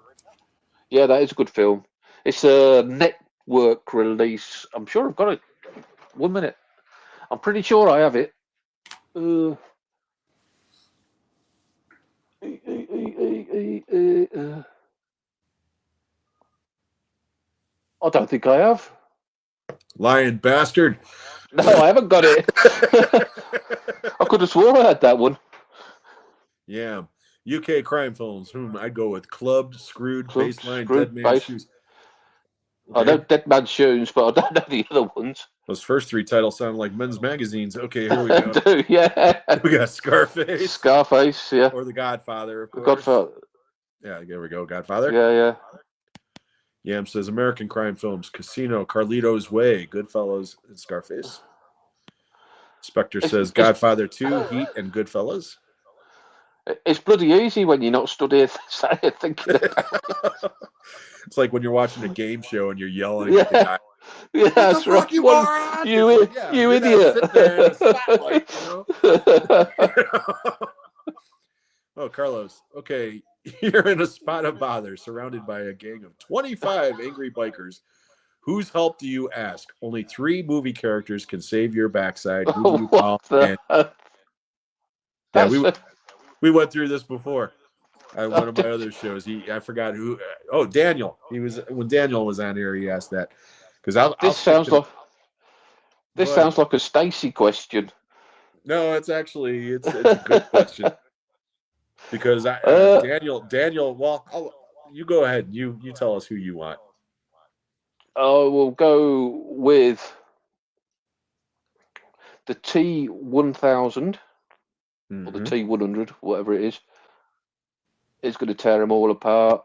Yeah, that is a good film. It's a network release. I'm sure I've got it. 1 minute. I'm pretty sure I have it. I don't think I have. Lying bastard. No, I haven't got it. I could have sworn I had that one. Yeah. UK crime films. I'd go with Clubbed, Screwed, Baseline, Dead Man's Shoes. Okay. I know Dead Man's Shoes, but I don't know the other ones. Those first 3 titles sound like men's magazines. Okay, here we go. Do, yeah. We got Scarface. Scarface, yeah. Or The Godfather, of course. Godfather. Yeah, there we go. Godfather. Yeah. Yam says American crime films: Casino, Carlito's Way, Goodfellas, and Scarface. Spectre says Godfather 2, Heat, and Goodfellas. It's bloody easy when you're not stood here thinking about it. It's like when you're watching a game show and you're yelling at the guy. Yeah, that's right. You idiot. There in a spotlight, Oh, Carlos. Okay, you're in a spot of bother, surrounded by a gang of 25 angry bikers. Whose help do you ask? Only 3 movie characters can save your backside. Who do you call? We went through this before. One of my other shows. I forgot who. Oh, Daniel. When Daniel was on here. He asked that because this sounds like a Stacy question. No, it's a good question because Daniel. Well, you go ahead. You tell us who you want. We'll go with the T1000 or the T100, whatever it is. It's going to tear them all apart.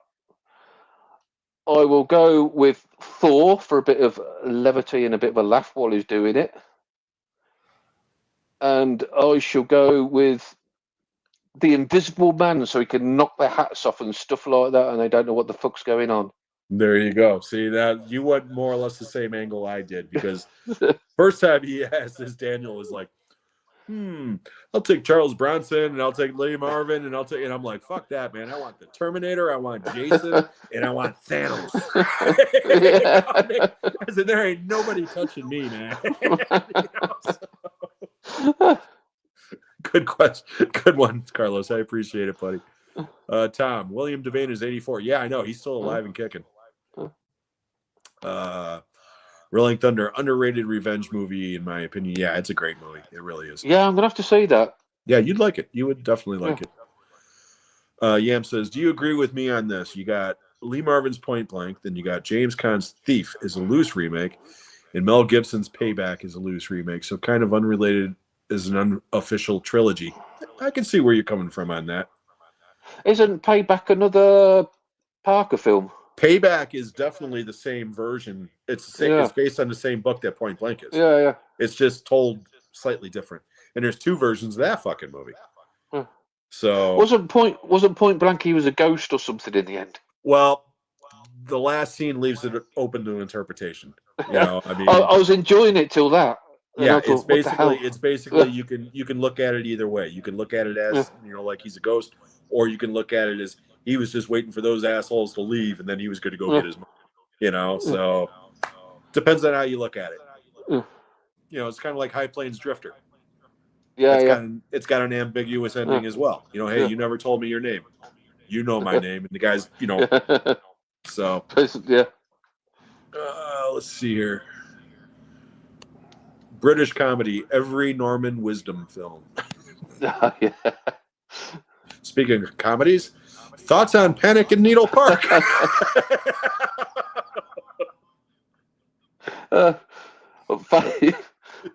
I will go with Thor for a bit of levity and a bit of a laugh while he's doing it. And I shall go with the Invisible Man so he can knock their hats off and stuff like that, and they don't know what the fuck's going on. There you go. See, that you went more or less the same angle I did, because first time he asked this, Daniel was like, I'll take Charles Bronson and I'll take Lee Marvin and I'm like, fuck that, man. I want the Terminator, I want Jason, and I want Thanos. I said, there ain't nobody touching me, man. Good question. Good one, Carlos. I appreciate it, buddy. Tom, William Devane is 84. Yeah, I know. He's still alive and kicking. Rolling Thunder, underrated revenge movie, in my opinion. Yeah, it's a great movie. It really is. Yeah, I'm going to have to see that. Yeah, you'd like it. You would definitely like it. Yam says, do you agree with me on this? You got Lee Marvin's Point Blank, then you got James Caan's Thief is a loose remake, and Mel Gibson's Payback is a loose remake. So kind of unrelated is an unofficial trilogy. I can see where you're coming from on that. Isn't Payback another Parker film? Payback is definitely the same version. It's the same. Yeah. It's based on the same book that Point Blank is. Yeah. It's just told slightly different. And there's two versions of that fucking movie. So wasn't Point Blank he was a ghost or something in the end? Well, the last scene leaves it open to interpretation. You know, I mean, I was enjoying it till that. Yeah, thought, it's basically you can look at it either way. You can look at it as like he's a ghost, or you can look at it as he was just waiting for those assholes to leave, and then he was going to go get his money. You know, so depends on how you look at it. You know, it's kind of like High Plains Drifter. It's got an ambiguous ending as well. You know, hey, you never told me your name. You know my name, and the guy's, you know. So let's see here. British comedy, every Norman Wisdom film. Speaking of comedies, thoughts on Panic in Needle Park?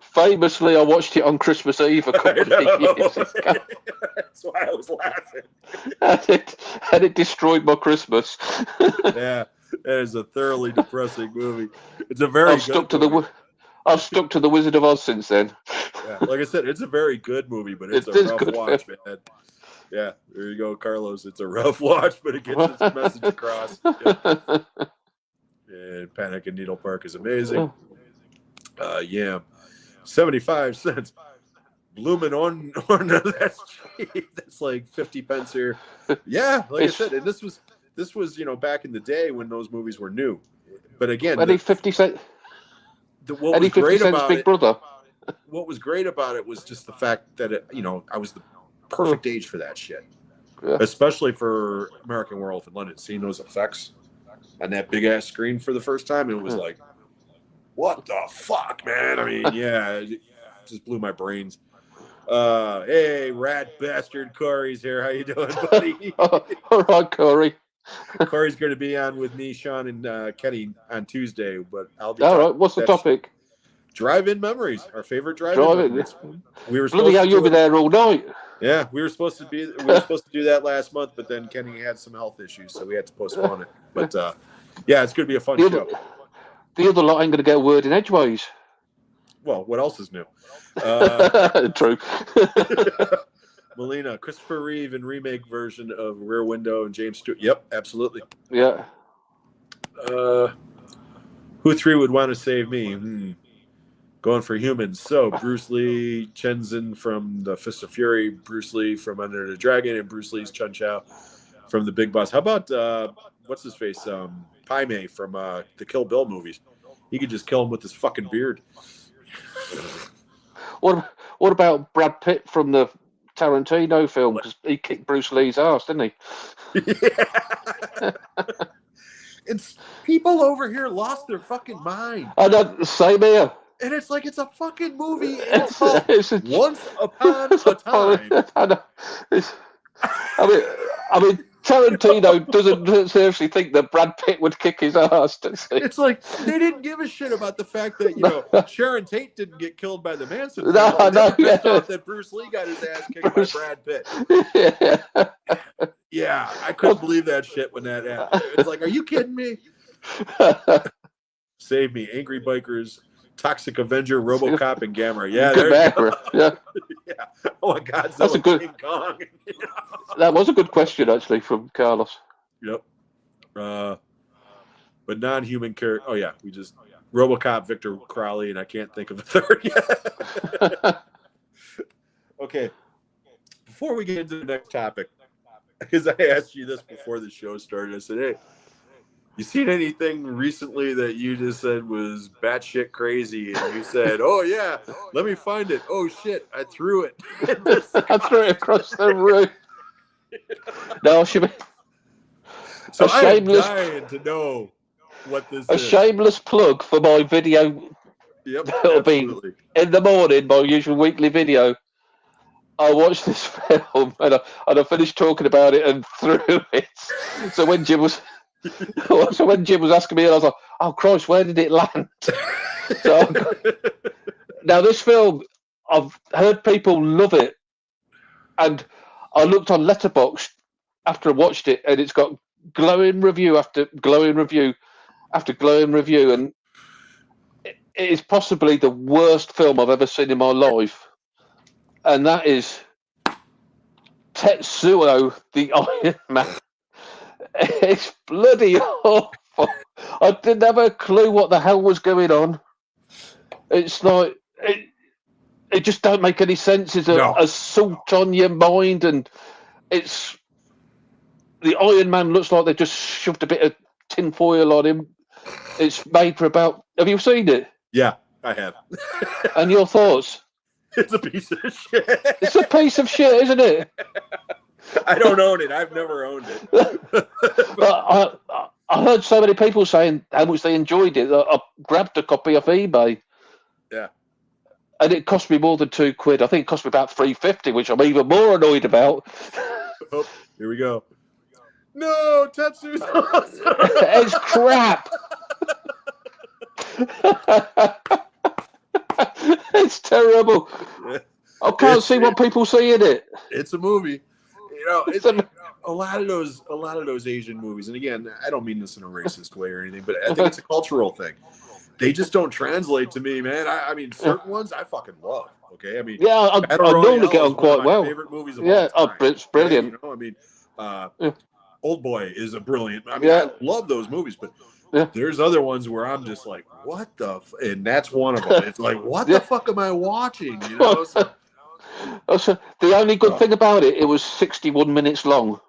Famously, I watched it on Christmas Eve a couple of years ago. That's why I was laughing. And it destroyed my Christmas. Yeah, that is a thoroughly depressing movie. It's a very I've stuck to the Wizard of Oz since then. Yeah, like I said, it's a very good movie, but it's a rough watch, man. Yeah, there you go, Carlos. It's a rough watch, but it gets its message across. Yeah. And Panic in Needle Park is amazing. 75 cents. Bloomin' on that's cheap. That's like 50 pence here. Yeah, like I said, and this was back in the day when those movies were new. But again, any 50 cents. What was great about Big Brother. What was great about it was just the fact that I was the perfect age for that shit. Yeah. Especially for American Werewolf in London, seeing those effects on that big ass screen for the first time, it was like, what the fuck, man? I mean, it just blew my brains. Hey, rat bastard, Corey's here. How you doing, buddy? All right, Corey. Corey's going to be on with me, Sean, and Kenny on Tuesday, but I'll be. All right. What's the topic? Drive-in memories. Our favorite drive-in memories. We were supposed to. You'll be there all night. Yeah, we were supposed to do that last month, but then Kenny had some health issues, so we had to postpone it. But it's going to be a fun show. The other lot ain't going to get a word in edgeways. Well, what else is new? True. Melina, Christopher Reeve in remake version of Rear Window and James Stewart. Yep, absolutely. Yeah. Who three would want to save me? Going for humans. So Bruce Lee, Shenzhen from the Fist of Fury, Bruce Lee from Under the Dragon, and Bruce Lee's Chun Chao from the Big Boss. How about what's his face? Pai Mei from the Kill Bill movies. He could just kill him with his fucking beard. What about Brad Pitt from the Tarantino film? Because he kicked Bruce Lee's ass, didn't he? Yeah. It's people over here lost their fucking mind. I know, same here. And it's like it's a fucking movie. And it's called Once Upon a Time. I mean, Tarantino doesn't seriously think that Brad Pitt would kick his ass, does he? It's like they didn't give a shit about the fact that Sharon Tate didn't get killed by the Manson family. They thought that Bruce Lee got his ass kicked by Brad Pitt. Yeah, I couldn't believe that shit when that happened. It's like, are you kidding me? Save Me, Angry Bikers, Toxic Avenger, RoboCop, and Gamera. Yeah, Good there you go. man. Yeah, Yeah. Oh, Godzilla, That's a good- King Kong. that was a good question actually from Carlos. Yep. But non-human character. Oh yeah, we just RoboCop, Victor Crowley, and I can't think of the third yet. Okay. Before we get into the next topic, because I asked you this before the show started, I said, "Hey, you seen anything recently that you just said was batshit crazy?" And you said, "Oh yeah, let me find it. Oh shit, I threw it." I threw it across the room. No, she. So A I am shameless- dying to know what this A is. shameless plug for my video. Yep, It'll be absolutely. in the morning, my usual weekly video. I watched this film and I finished talking about it and threw it. So when Jim was asking me, I was like, "Oh Christ, where did it land?" So now this film, I've heard people love it, and I looked on Letterboxd after I watched it, and it's got glowing review after glowing review after glowing review, and it is possibly the worst film I've ever seen in my life, and that is Tetsuo the Iron Man. It's bloody awful. I didn't have a clue what the hell was going on. It's like it just don't make any sense. It's No. a assault on your mind, and it's the Iron Man looks like they just shoved a bit of tinfoil on him. It's made for about. Have you seen it? Yeah, I have. And your thoughts? It's a piece of shit. It's a piece of shit, isn't it? I don't own it. I've never owned it. But I heard so many people saying how much they enjoyed it. I grabbed a copy off eBay. Yeah. And it cost me more than £2. I think it cost me about $3.50, which I'm even more annoyed about. Oh, here we go. No, Tetsu's awesome. It's crap. It's terrible. I can't see what people see in it. It's a movie. You know, it's a lot of those Asian movies, and again, I don't mean this in a racist way or anything, but I think it's a cultural thing. They just don't translate to me, man. I mean, certain ones I fucking love. Okay, I mean, yeah, I Battle normally Royale get is on one quite of my well. favorite movies of Yeah, all time. it's brilliant. You know, I mean, Yeah. Old Boy is a brilliant. I mean, Yeah. I love those movies, but Yeah. there's other ones where I'm just like, what the? And that's one of them. It's like, what Yeah. the fuck am I watching? You know. So the only good thing about it was 61 minutes long.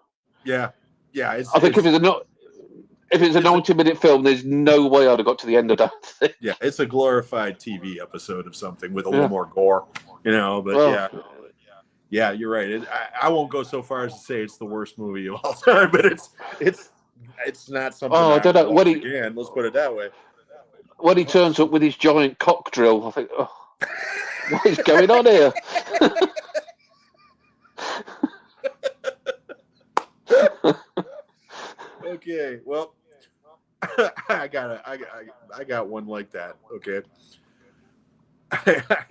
Yeah. I think if it's a 90-minute film, there's no way I'd have got to the end of that thing. Yeah, it's a glorified TV episode of something with a little more gore, you know. But Well, yeah, you're right. I won't go so far as to say it's the worst movie of all time, but it's not something. I don't know. Watch again, let's put it that way. When he turns up with his giant cock drill, I think, oh, what is going on here? Okay, well, I got one like that. Okay, I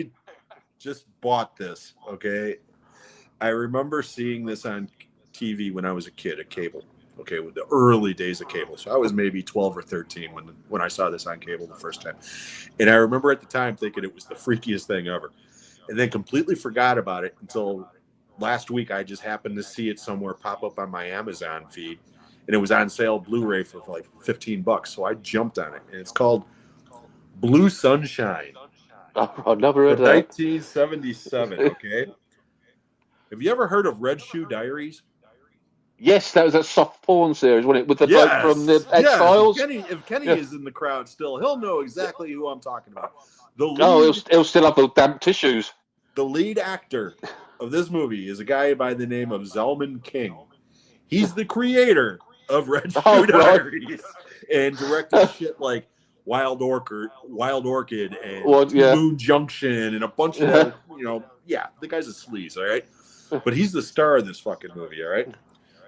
just bought this. Okay, I remember seeing this on TV when I was a kid at cable. Okay, with the early days of cable. So I was maybe 12 or 13 when I saw this on cable the first time. And I remember at the time thinking it was the freakiest thing ever. And then completely forgot about it until last week. I just happened to see it somewhere pop up on my Amazon feed. And it was on sale Blu-ray for like $15. So I jumped on it. And it's called Blue Sunshine. I've never heard of that. 1977, okay? Have you ever heard of Red Shoe Diaries? Yes, that was a soft porn series, wasn't it? With the bloke from the X-Files. If Kenny is in the crowd still, he'll know exactly who I'm talking about. He'll still have the damp tissues. The lead actor of this movie is a guy by the name of Zalman King. He's the creator of Red Shoe Diaries and directed shit like Wild Orchid and Moon Junction and a bunch of that, the guy's a sleaze, all right? But he's the star of this fucking movie, all right?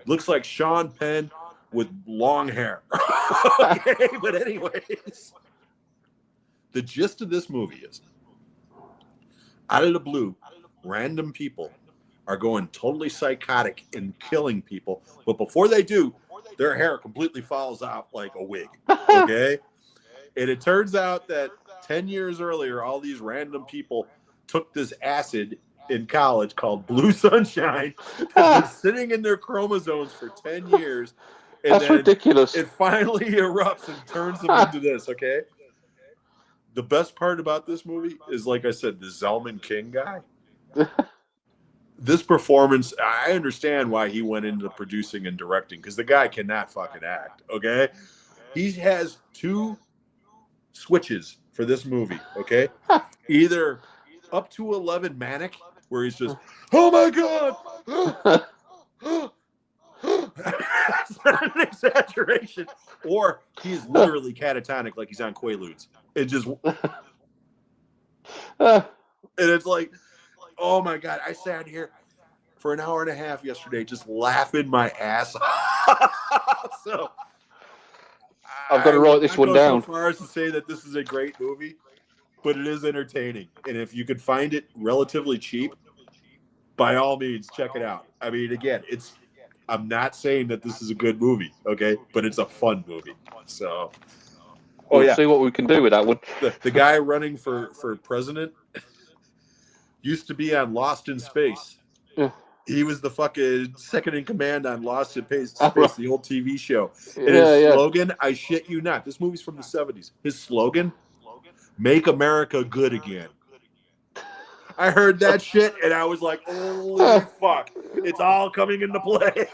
Looks like Sean Penn with long hair. Okay, but anyways, the gist of this movie is, out of the blue, random people are going totally psychotic and killing people. But before they do, their hair completely falls off like a wig. Okay. And it turns out that 10 years earlier, all these random people took this acid in college called Blue Sunshine that's been sitting in their chromosomes for 10 years. And That's then ridiculous. it finally erupts and turns them into this, okay? The best part about this movie is, like I said, the Zalman King guy. This performance, I understand why he went into producing and directing, because the guy cannot fucking act, okay? He has 2 switches for this movie, okay? Either up to 11 manic, where he's just, oh my God! It's not an exaggeration. Or he's literally catatonic, like he's on Quaaludes. It just, and it's like, oh my God, I sat here for an hour and a half yesterday just laughing my ass off. So I've got to write this one down. So far as to say that this is a great movie, but it is entertaining. And if you could find it relatively cheap, by all means, check it out. I mean, again, I'm not saying that this is a good movie, okay? But it's a fun movie. So, We'll see what we can do with that one. The guy running for president used to be on Lost in Space. Yeah. He was the fucking second in command on Lost in Space, the old TV show. And his slogan, I shit you not, this movie's from the 70s. His slogan, make America good again. I heard that shit, and I was like, holy fuck. It's all coming into play.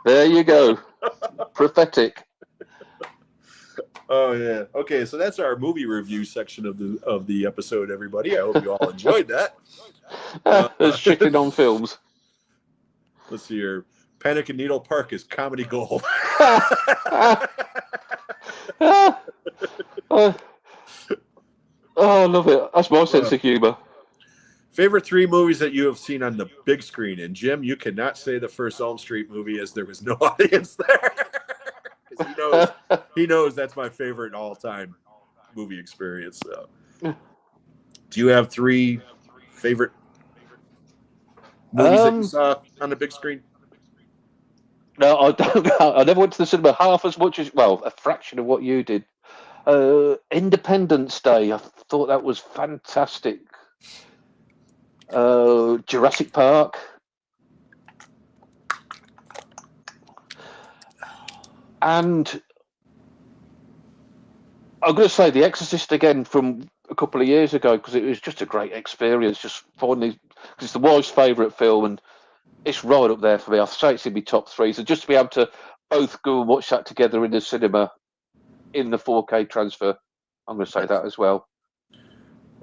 There you go. Prophetic. Oh, yeah. Okay, so that's our movie review section of the episode, everybody. I hope you all enjoyed that. Shitting on films. Let's see here. Panic in Needle Park is comedy gold. Oh, I love it. That's my sense of humor. Favorite 3 movies that you have seen on the big screen. And Jim, you cannot say the first Elm Street movie as there was no audience there. Because he knows that's my favorite all-time movie experience. So. Do you have 3 favorite movies that you saw on the big screen? No, I don't. I never went to the cinema half as much as, well, a fraction of what you did. Independence Day, I thought that was fantastic. Jurassic Park. And I'm going to say The Exorcist again from a couple of years ago, because it was just a great experience. Just finally, because it's the wife's favourite film, and it's right up there for me. I'd say it's in my top 3. So just to be able to both go and watch that together in the cinema in the 4K transfer, I'm going to say that as well.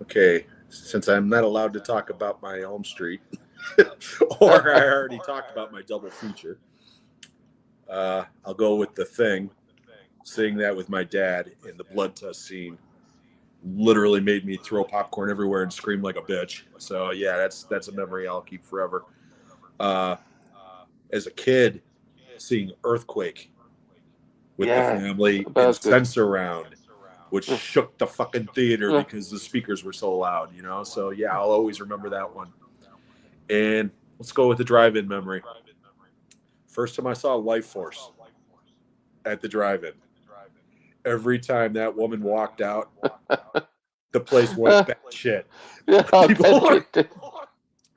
Okay, since I'm not allowed to talk about my Elm Street, or I already talked about my double feature, I'll go with The Thing. Seeing that with my dad in the blood test scene literally made me throw popcorn everywhere and scream like a bitch. So yeah, that's a memory I'll keep forever. As a kid, seeing Earthquake with the family in Sensurround, which shook the fucking theater because the speakers were so loud, you know? So yeah, I'll always remember that one. And let's go with the drive-in memory. First time I saw Life Force at the drive-in. Every time that woman walked out, the place went batshit.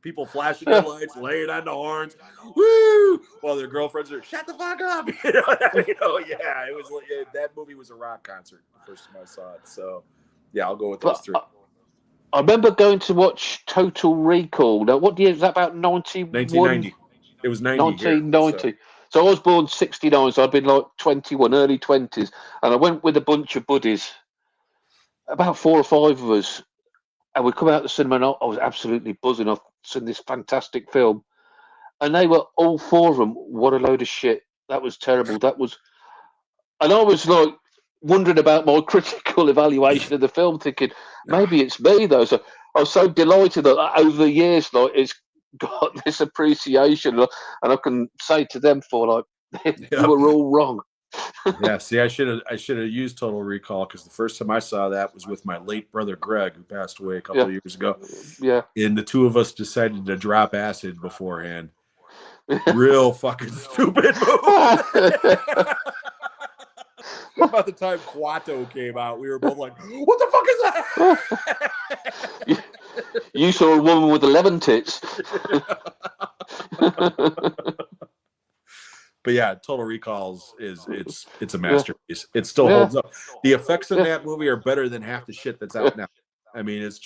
People flashing their lights, laying on the horns, woo! While their girlfriends are, shut the fuck up. Yeah, it was like, that movie was a rock concert the first time I saw it. So, yeah, I'll go with those 3. I remember going to watch Total Recall. Now, what year is that? About 1990. It was 90. 1990. So I was born 69, so I'd been like 21, early 20s. And I went with a bunch of buddies, about 4 or 5 of us. And we come out the cinema and I was absolutely buzzing. I've seen this fantastic film. And they were, all 4 of them, what a load of shit. That was terrible. And I was like wondering about my critical evaluation of the film, thinking, maybe it's me though. So I was so delighted that over the years, like, it's got this appreciation, and I can say to them for like, you were all wrong. Yeah, see, I should have used Total Recall, because the first time I saw that was with my late brother Greg, who passed away a couple of years ago. Yeah, and the 2 of us decided to drop acid beforehand, Real fucking stupid movie. About the time Quato came out, we were both like, "What the fuck is that?" You saw a woman with 11 tits. But yeah, Total Recalls it's a masterpiece. It still holds up. The effects in that movie are better than half the shit that's out now. I mean, it's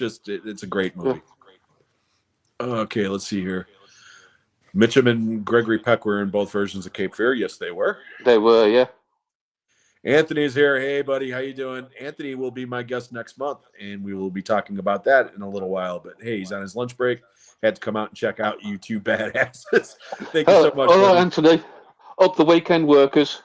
a great movie. Okay, let's see here. Mitchum and Gregory Peck were in both versions of Cape Fear. Yes, they were. They were, yeah. Anthony's here. Hey, buddy, how you doing? Anthony will be my guest next month, and we will be talking about that in a little while. But hey, he's on his lunch break. Had to come out and check out you two badasses. Thank you so much. All right, Anthony. Up the weekend workers.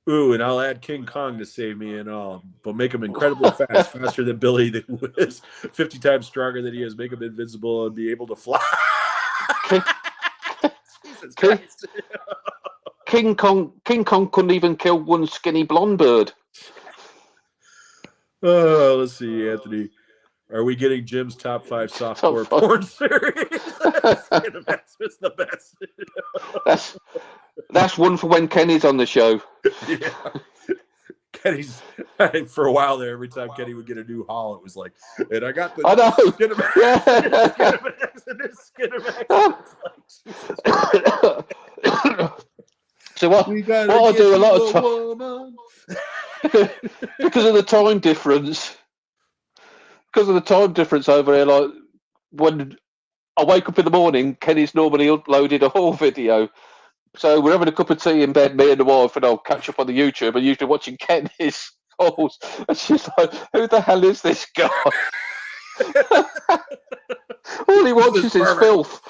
Ooh, and I'll add King Kong to save me and all, but make him incredibly fast, faster than Billy, that was 50 times stronger than he is. Make him invincible and be able to fly. Jesus Christ. King Kong couldn't even kill one skinny blonde bird. Oh, let's see, Anthony. Are we getting Jim's top 5 softcore porn series? Skinemax is the best. That's one for when Kenny's on the show. Yeah. Kenny's for a while there. Every time Kenny would get a new haul, it was like, and I got the Skinemax, Skinemax. So what I do a lot of time because of the time difference. Because of the time difference over here, like when I wake up in the morning, Kenny's normally uploaded a haul video. So we're having a cup of tea in bed, me and the wife, and I'll catch up on the YouTube and usually watching Kenny's hauls. And she's like, "Who the hell is this guy?" All he watches is filth.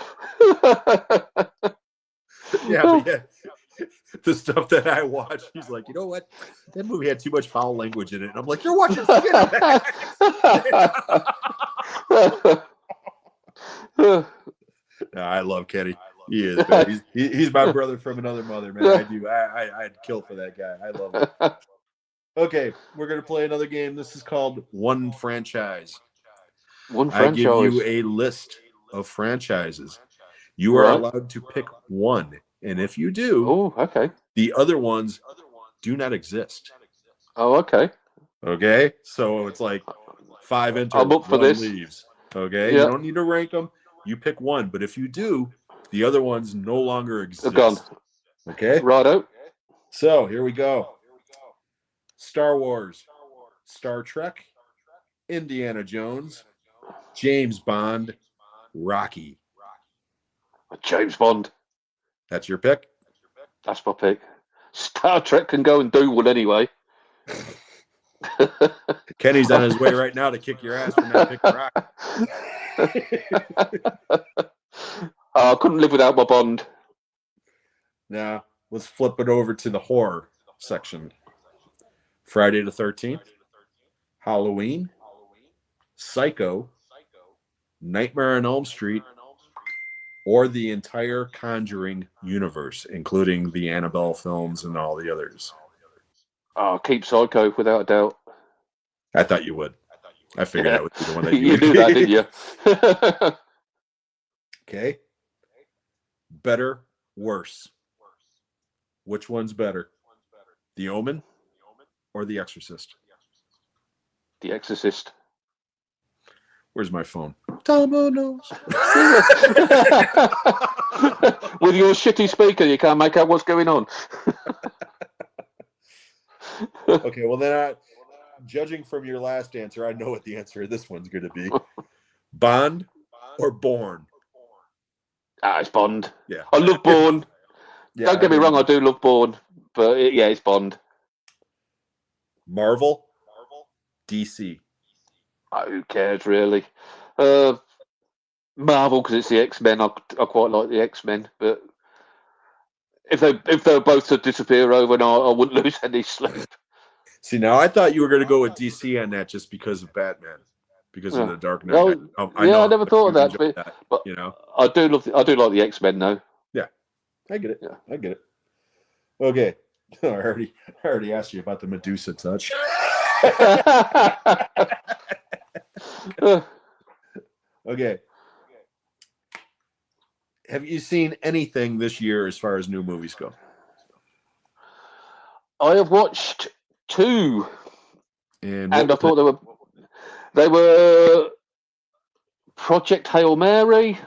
Yeah. The stuff that I watch, he's like, you know what? That movie had too much foul language in it. And I'm like, you're watching Skinemax. I love Kenny. He is, man. He's my brother from another mother, man. I do. I'd kill for that guy. I love him. Okay, we're gonna play another game. This is called One Franchise. I give you a list of franchises. You are allowed to pick one. And if you do, the other ones do not exist. Oh, okay. Okay, so it's like 5 enter, I'm up for 1 this. leaves. Okay, you don't need to rank them. You pick one, but if you do, the other ones no longer exist. Gone. Okay, righto. So here we go. Star Wars, Star Trek, Indiana Jones, James Bond, Rocky. James Bond. That's your pick? That's my pick. Star Trek can go and do one anyway. Kenny's on his way right now to kick your ass for not picking Rocky. I couldn't live without my Bond. Now, let's flip it over to the horror section. Friday the 13th, Halloween, Psycho, Nightmare on Elm Street, or the entire Conjuring universe, including the Annabelle films and all the others. Oh, keep Psycho without a doubt. I thought you would. I figured that would be the one that you knew that, didn't you? Okay. Better, worse. Which one's better? The Omen or The Exorcist? The Exorcist. Where's my phone? Tomo knows. With your shitty speaker, you can't make out what's going on. Okay, well then, judging from your last answer, I know what the answer of this one's going to be. Bond or Bourne? It's Bond. Yeah, I love Bourne. Yeah, Don't get me wrong, I do love Bourne, but it's Bond. Marvel, DC. Who cares, really? Marvel, because it's the X-Men. I quite like the X-Men, but if they were both to disappear overnight, I wouldn't lose any sleep. See, now I thought you were going to go with DC on that just because of Batman, because of the Dark Knight. I never thought of that, but you know, I do like the X-Men, though. Yeah, I get it. Yeah. I get it. Okay, I already asked you about the Medusa touch. Okay. have you seen anything this year as far as new movies go? I have watched two, And and I thought they were Project Hail Mary,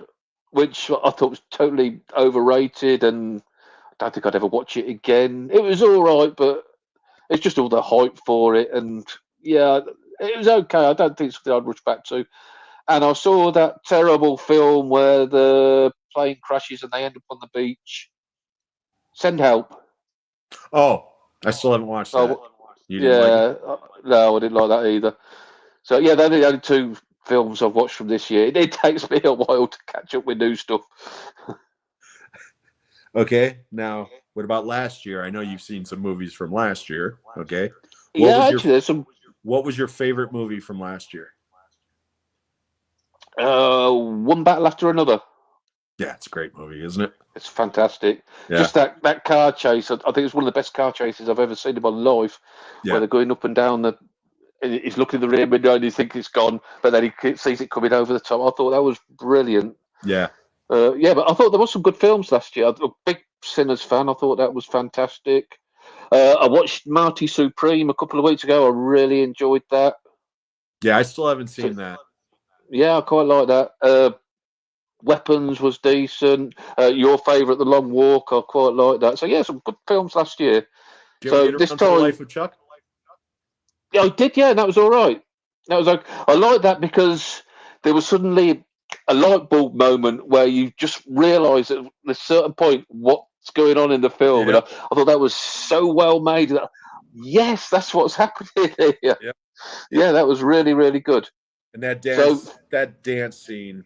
which I thought was totally overrated, and I don't think I'd ever watch it again. It was all right, but it's just all the hype for it, and yeah, it was okay. I don't think it's something I'd rush back to. And I saw that terrible film where the plane crashes and they end up on the beach. Send Help. Oh, I still haven't watched that. Oh, You didn't like it? yeah, no, I didn't like that either. So yeah, they're the only two films I've watched from this year. It takes me a while to catch up with new stuff. Okay. Now, what about last year? I know you've seen some movies from last year. Okay. What was your favorite movie from last year? One Battle After Another. Yeah, it's a great movie, isn't it? It's fantastic. Yeah. Just that car chase. I think it's one of the best car chases I've ever seen in my life. Yeah. Where they're going up and down the. He's looking in the rear window and he thinks it's gone, but then he sees it coming over the top. I thought that was brilliant. Yeah. Yeah, but I thought there was some good films last year. I'm a big Sinners fan. I thought that was fantastic. I watched Marty Supreme a couple of weeks ago. I really enjoyed that. Yeah, I still haven't seen that. Yeah, I quite like that. Weapons was decent. Your favourite, The Long Walk, I quite like that. So yeah, some good films last year. Did you ever get around to The Life of Chuck? Yeah, I did. Yeah, that was all right. That was like I like that because there was suddenly a light bulb moment where you just realise at a certain point what's going on in the film, Yeah. and I thought that was so well made. Yes, that's what's happening here. Yeah, that was really, really good. And that dance scene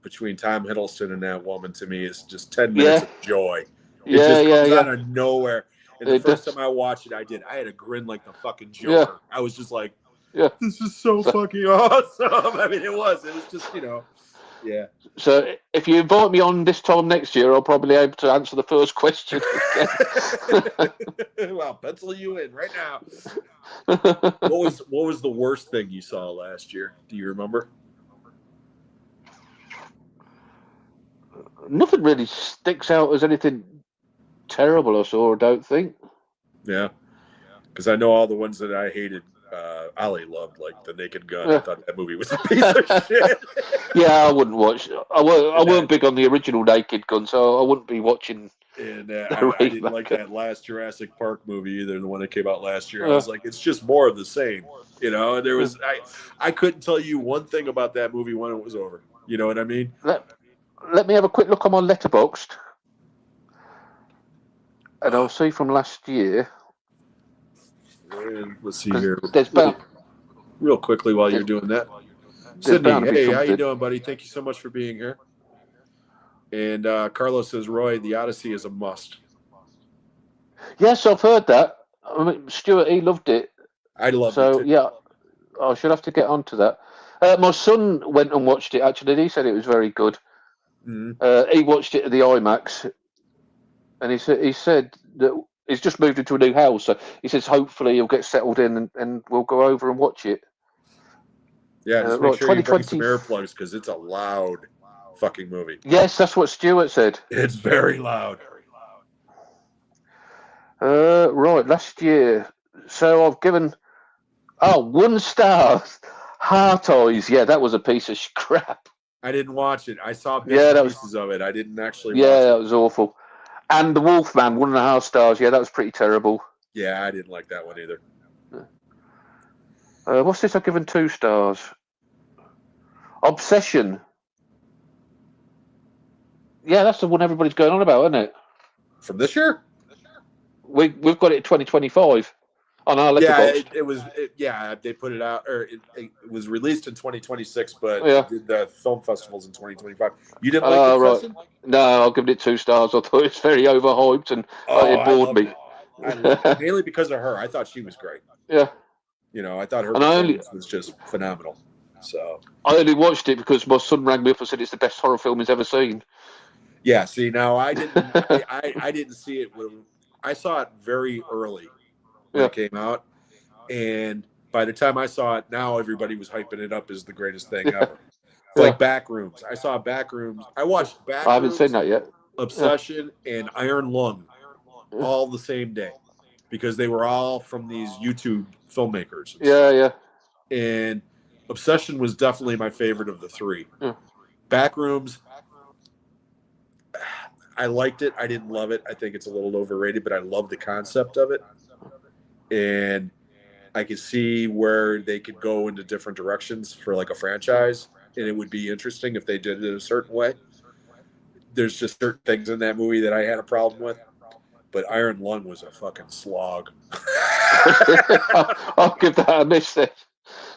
between Tom Hiddleston and that woman, to me, is just 10 minutes of joy. It just comes out of nowhere. And the first time I watched it, I had a grin like the fucking Joker. I was just like, this is so fucking awesome. I mean, it was just, yeah. So if you invite me on this time next year, I'll probably be able to answer the first question. Well, I'll pencil you in right now. What was the worst thing you saw last year? Do you remember? Nothing really sticks out as anything terrible I saw, I don't think. Yeah. Because I know all the ones that I hated, Ollie loved, like The Naked Gun. I thought that movie was a piece of shit. Yeah, I wouldn't watch. I weren't big on the original Naked Gun, so I wouldn't be watching. And I didn't like that last Jurassic Park movie either, the one that came out last year. I was like, it's just more of the same, And there was I couldn't tell you one thing about that movie when it was over. You know what I mean? Let me have a quick look on my Letterboxd, and I'll see from last year. And let's see here. There's real quickly while you're doing that. Sydney, hey, how you doing, buddy? Thank you so much for being here. And Carlos says, Roy, The Odyssey is a must. Yes, I've heard that. I mean, Stuart, he loved it. I loved it. So, yeah, I should have to get onto that. My son went and watched it, actually. He said it was very good. Mm-hmm. He watched it at the IMAX, and he said that he's just moved into a new house. So he says hopefully he'll get settled in and we'll go over and watch it. Yeah, just make sure you bring some earplugs because it's a loud fucking movie. Yes, that's what Stuart said. It's very loud. Right, last year. So I've given 1 star. Heart Eyes. Yeah, that was a piece of crap. I didn't watch it. I saw pieces of it. I didn't actually watch it. Yeah, that was awful. And The Wolfman, 1.5 stars. Yeah, that was pretty terrible. Yeah, I didn't like that one either. What's this? I've given 2 stars. Obsession. Yeah, that's the one everybody's going on about, isn't it? From this year? We've got it in 2025 on our Letterboxd. Yeah, they put it out, or it was released in 2026, but did the film festivals in 2025. You didn't like Obsession? Right. No, I'll give it 2 stars. I thought it's very overhyped and it bored me. I loved it. Mainly because of her. I thought she was great. Yeah. I thought her performance was just phenomenal. So I only watched it because my son rang me up and said it's the best horror film he's ever seen. Yeah, see, now I didn't I didn't see it I saw it very early when it came out. And by the time I saw it, now everybody was hyping it up as the greatest thing ever. like Backrooms. I saw Backrooms. I watched Backrooms, I haven't seen that yet. Obsession, and Iron Lung all the same day because they were all from these YouTube filmmakers. Yeah. And Obsession was definitely my favorite of the three. Yeah. Backrooms, I liked it. I didn't love it. I think it's a little overrated, but I love the concept of it. And I could see where they could go into different directions for like a franchise, and it would be interesting if they did it a certain way. There's just certain things in that movie that I had a problem with, but Iron Lung was a fucking slog. I'll give that a miss then.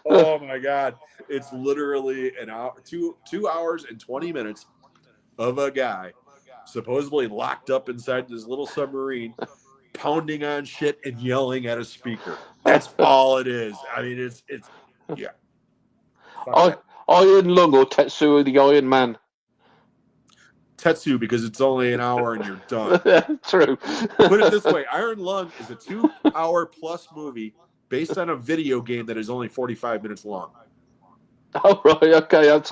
Oh my god, it's literally an hour, 2 hours and 20 minutes of a guy supposedly locked up inside this little submarine, pounding on shit and yelling at a speaker. That's all it is. I mean, it's yeah. Iron Lung or Tetsuo the Iron Man? Tetsu, because it's only an hour and you're done. True. Put it this way: Iron Lung is a 2-hour plus movie based on a video game that is only 45 minutes long. Oh right, okay, that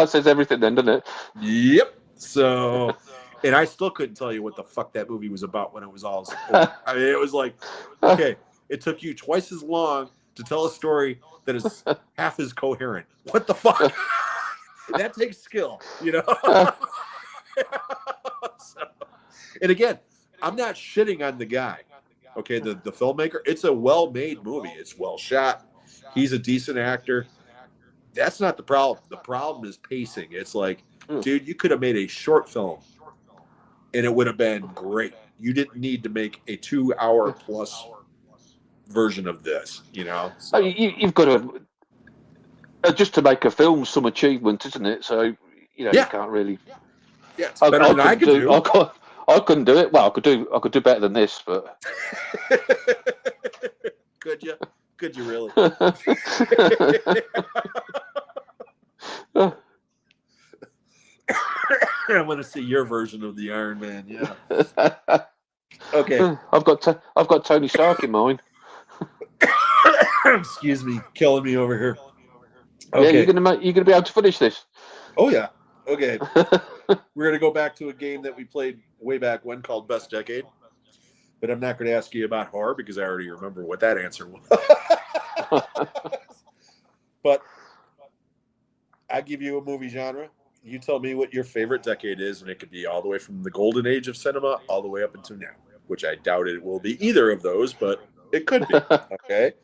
says everything then, doesn't it? Yep. So, and I still couldn't tell you what the fuck that movie was about when it was all over. I mean, it was like, okay, it took you twice as long to tell a story that is half as coherent. What the fuck? That takes skill, you know? So, and again, I'm not shitting on the guy. Okay, the filmmaker. It's a well-made movie. It's well shot. He's a decent actor. That's not the problem. The problem is pacing. It's like, dude, you could have made a short film and it would have been great. You didn't need to make a 2-hour plus version of this, you know? So, you've got to, just to make a film, some achievement, isn't it? So, you know, you can't really. Yeah, it's better than I could do. I couldn't do it. Well, I could do better than this, but. Could you? Could you really? I want to see your version of the Iron Man. Yeah. Okay. I've got Tony Stark in mind. Excuse me, killing me over here. Okay. Yeah, you're gonna be able to finish this. Oh yeah. Okay. We're gonna go back to a game that we played way back when called Best Decade, but I'm not going to ask you about horror because I already remember what that answer was. But I give you a movie genre. You tell me what your favorite decade is, and it could be all the way from the golden age of cinema all the way up until now, which I doubt it will be either of those, but it could be. Okay.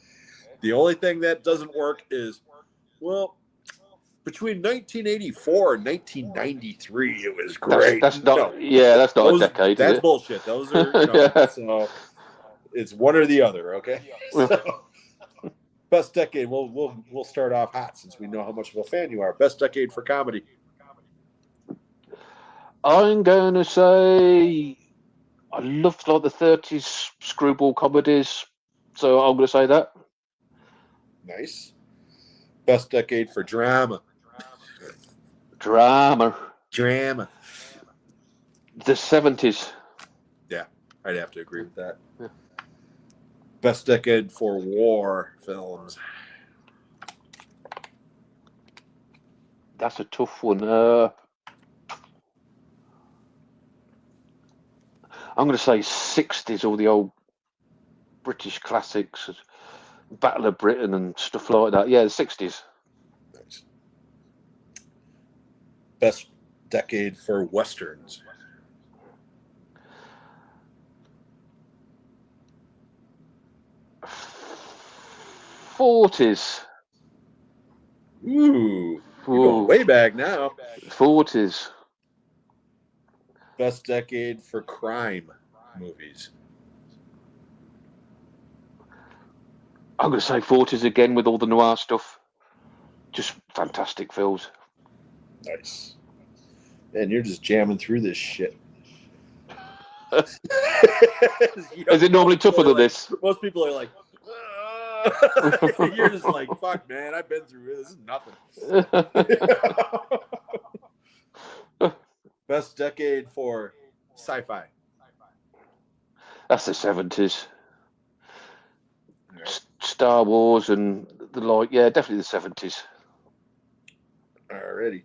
The only thing that doesn't work is, well, between 1984 and 1993, it was great. That's not a decade. That's bullshit. Those are so it's one or the other. Okay. So, best decade. We'll start off hot since we know how much of a fan you are. Best decade for comedy. I'm going to say I loved like the 30s screwball comedies, so I'm going to say that. Nice. Best decade for drama. Drama. The 70s. Yeah, I'd have to agree with that. Yeah. Best decade for war films. That's a tough one. I'm going to say 60s, all the old British classics, Battle of Britain and stuff like that. Yeah, the 60s. Nice. Best decade for westerns. '40s. Ooh, you're going way back now. '40s. Best decade for crime movies. I'm going to say '40s again with all the noir stuff. Just fantastic films. Nice. And you're just jamming through this shit. Is it normally tougher than this? Most people are like, you're just like, fuck, man, I've been through it. This is nothing. Best decade for sci-fi. That's the '70s. Yeah. Star Wars and the like. Yeah, definitely the '70s. Alrighty.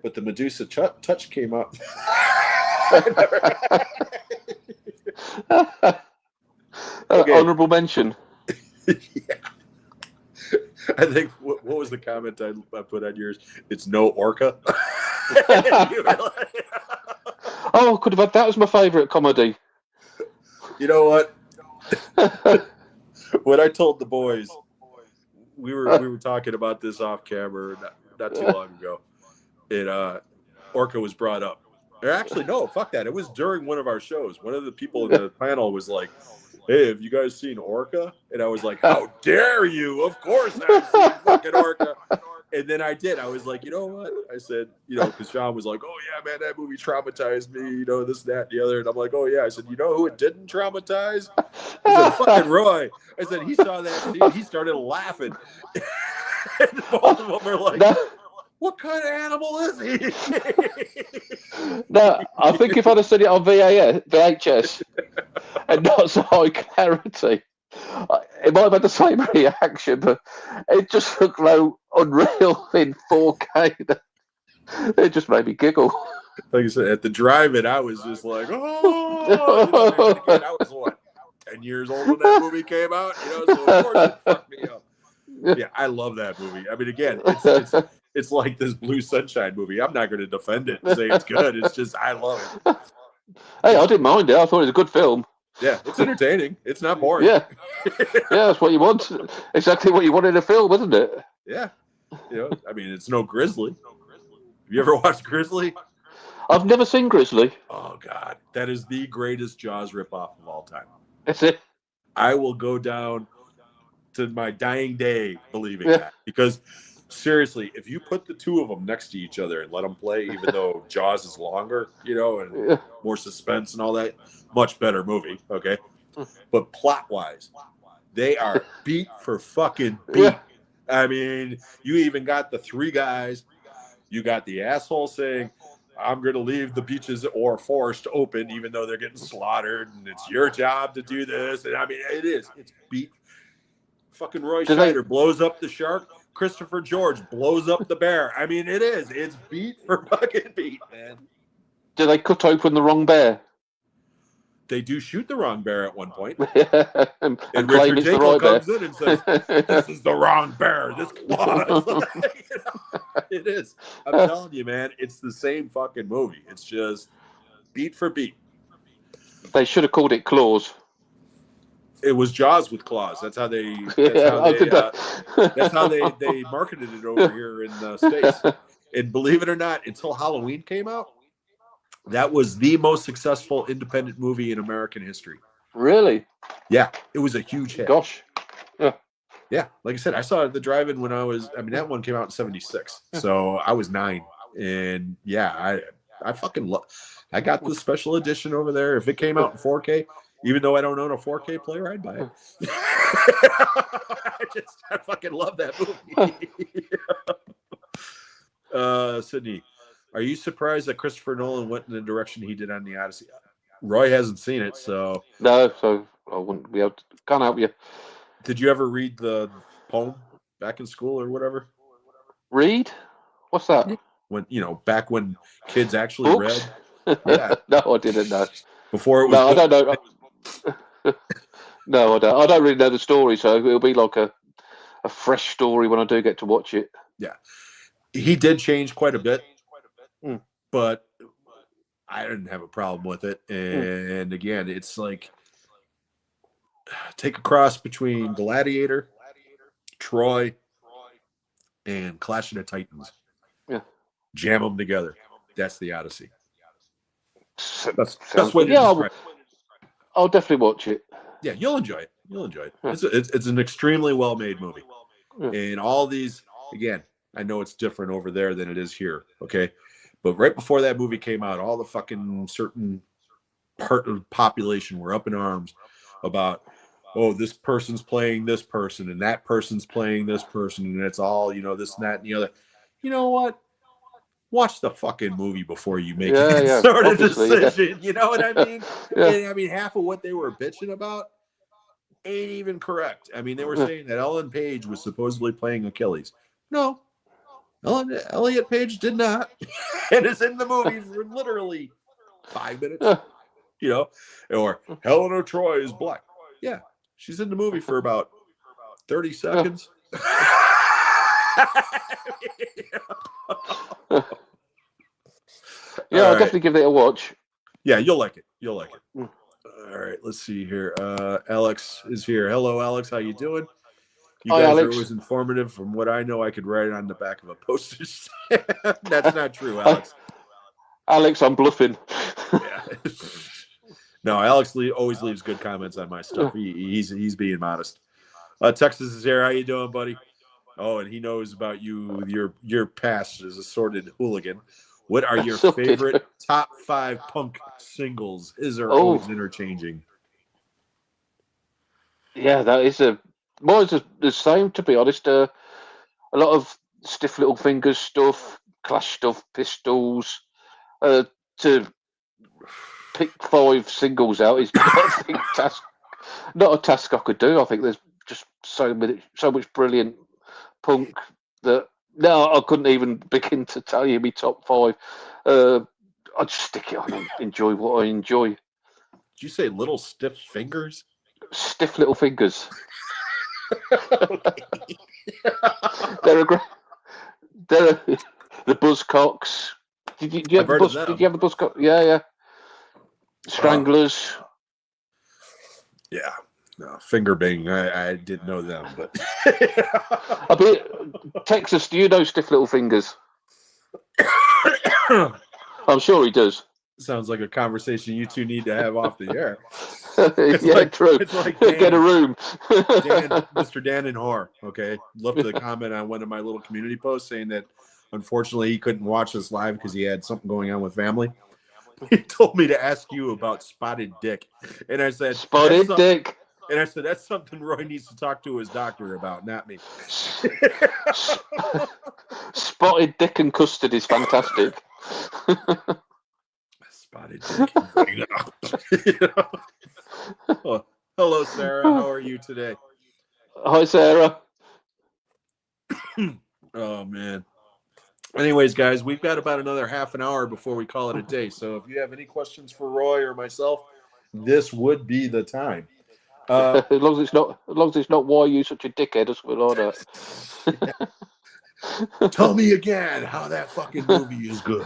but the Medusa touch came up. Okay. Honorable mention. Yeah. I think what was the comment I put on yours? It's no orca. Oh, could have had that as my favourite comedy. You know what? When I told the boys, we were talking about this off camera not too long ago, and orca was brought up. Or actually, no, fuck that. It was during one of our shows. One of the people in the panel was like, "Hey, have you guys seen Orca?" And I was like, "How dare you? Of course I've seen fucking Orca." And then I did. I was like, you know what? I said, because Sean was like, "Oh yeah, man, that movie traumatized me. This, that, and the other." And I'm like, "Oh yeah." I said, "You know who it didn't traumatize?" I said, "Fucking Roy." I said, "He saw that scene. He started laughing." And both of them are like, "What kind of animal is he?" No, I think if I'd have seen it on VHS and not so high clarity, it might have had the same reaction, but it just looked like unreal in 4K. It just made me giggle. Like I said, at the drive-in, I was just like, "Oh!" Again, I was what, 10 years old when that movie came out, so of course it fucked me up. Yeah, I love that movie. I mean, again, it's like this Blue Sunshine movie. I'm not going to defend it and say it's good. It's just I love it. Hey, I didn't mind it. I thought it was a good film. Yeah, it's entertaining. It's not boring. Yeah, that's what you want. Exactly what you want in a film, isn't it? Yeah, I mean, it's no Grizzly. Have you ever watched Grizzly? I've never seen Grizzly. Oh God, that is the greatest Jaws ripoff of all time. That's it. I will go down to my dying day believing that, because seriously, if you put the two of them next to each other and let them play, even though Jaws is longer, and more suspense and all that, much better movie, okay? But plot-wise, they are beat for fucking beat. Yeah. I mean, you even got the three guys. You got the asshole saying, "I'm going to leave the beaches or forest open, even though they're getting slaughtered, and it's your job to do this." And I mean, it's beat. Fucking Roy Scheider blows up the shark. Christopher George blows up the bear. I mean, it's beat for fucking beat, man. Do they cut open the wrong bear? They do shoot the wrong bear at one point. and Richard Jekyll comes in and says, "This is the wrong bear. This claw." It is. I'm telling you, man, it's the same fucking movie. It's just beat for beat. They should have called it Claws. It was Jaws with claws. That's how they. That's how they marketed it over here in the States. And believe it or not, until Halloween came out, that was the most successful independent movie in American history. Really? Yeah, it was a huge hit. Gosh. Yeah, like I said, I saw it at the drive-in when that one came out in 76. So I was 9. And yeah, I fucking love. I got the special edition over there. If it came out in 4K, even though I don't own a 4K player, I'd buy it. I fucking love that movie. Sydney, are you surprised that Christopher Nolan went in the direction he did on The Odyssey? Roy hasn't seen it, so no, so I wouldn't be able to. Can't help you. Did you ever read the poem back in school or whatever? Read? What's that? When back when kids actually Books? read. Yeah. No, I didn't know. Before it was. No, I don't know. No, I don't. I don't really know the story, so it'll be like a fresh story when I do get to watch it. Yeah, he did change quite a bit, but I didn't have a problem with it. And again, it's like take a cross between Gladiator, Troy, and Clash of the Titans. Yeah, jam them together. That's the Odyssey. That's what it is. I'll definitely watch it. Yeah, you'll enjoy it. Yeah. It's an extremely well-made movie. Yeah. And all these, again, I know it's different over there than it is here, okay? But right before that movie came out, all the fucking certain part of the population were up in arms about, oh, this person's playing this person and that person's playing this person, and it's all, this and that and the other. You know what? Watch the fucking movie before you make any sort of decision. You know what I mean? And, I mean, half of what they were bitching about ain't even correct. I mean, they were saying that Ellen Page was supposedly playing Achilles. No, Elliot Page did not, and is in the movie for literally 5 minutes. You know, or Helena Troy is black. Yeah, she's in the movie for about 30 seconds. Yeah, I'll definitely give it a watch. Yeah, you'll like it. You'll like it. All right, let's see here. Alex is here. Hello, Alex. How you doing? You Hi, guys Alex. are always informative. From what I know, I could write it on the back of a postage stamp. That's not true, Alex. Alex, I'm bluffing. Yeah. No, Alex always leaves good comments on my stuff. He's being modest. Texas is here. How you doing, buddy? Oh, and he knows about you. Your past as a sordid hooligan. What are your favorite top 5 punk singles? Is there always interchanging? Yeah, that is mine's the same, to be honest. A lot of Stiff Little Fingers stuff, Clash stuff, Pistols. To pick 5 singles out is not a task I could do. I think there's just so much brilliant punk that I couldn't even begin to tell you my top 5. I'd just stick it on and enjoy what I enjoy. Did you say Little Stiff Fingers? Stiff Little Fingers. They're the Buzzcocks. Did you have the Buzzcocks? Yeah. Stranglers. Yeah. No, Finger Bang. I didn't know them, but Texas, do you know Stiff Little Fingers? I'm sure he does. Sounds like a conversation you two need to have off the air. True. It's like get a room. Mr. Dan and Whore. Okay, left a comment on one of my little community posts saying that unfortunately he couldn't watch us live because he had something going on with family. He told me to ask you about Spotted Dick, and I said Spotted Dick. And I said that's something Roy needs to talk to his doctor about, not me. Spotted Dick and custard is fantastic. Spotted Dick. Oh, hello, Sarah. How are you today? Hi, Sarah. Oh, man. Anyways, guys, we've got about another half an hour before we call it a day. So if you have any questions for Roy or myself, this would be the time. As long as it's not why you such a dickhead, as well on that. Tell me again how that fucking movie is good.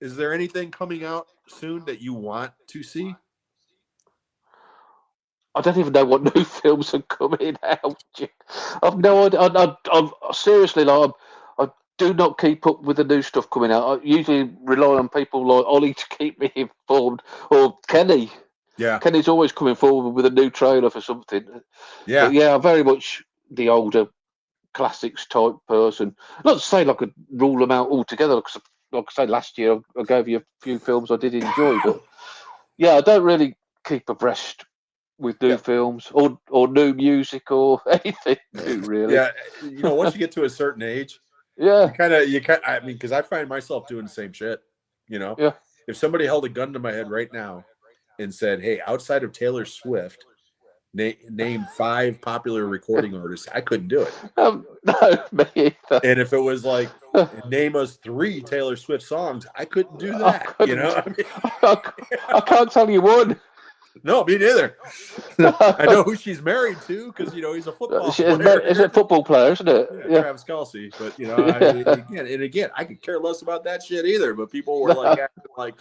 Is there anything coming out soon that you want to see? I don't even know what new films are coming out. I've no idea. I'm seriously, like, I do not keep up with the new stuff coming out. I usually rely on people like Ollie to keep me informed, or Kenny. Yeah, Kenny's always coming forward with a new trailer for something. Yeah, but yeah, I'm very much the older classics type person. Not to say like I could rule them out altogether, because like I said, last year I gave you a few films I did enjoy, but yeah, I don't really keep abreast with new films or new music or anything new, really. Yeah, once you get to a certain age, yeah, I mean, because I find myself doing the same shit. Yeah. If somebody held a gun to my head right now and said, "Hey, outside of Taylor Swift, name 5 popular recording artists," I couldn't do it. No, me either. And if it was like, name us 3 Taylor Swift songs, I couldn't do that. I can't tell you one. No, me neither. I know who she's married to because he's a football player. It's a football player, isn't it? Yeah, Travis Kelce. But again, I could care less about that shit either. But people were like acting like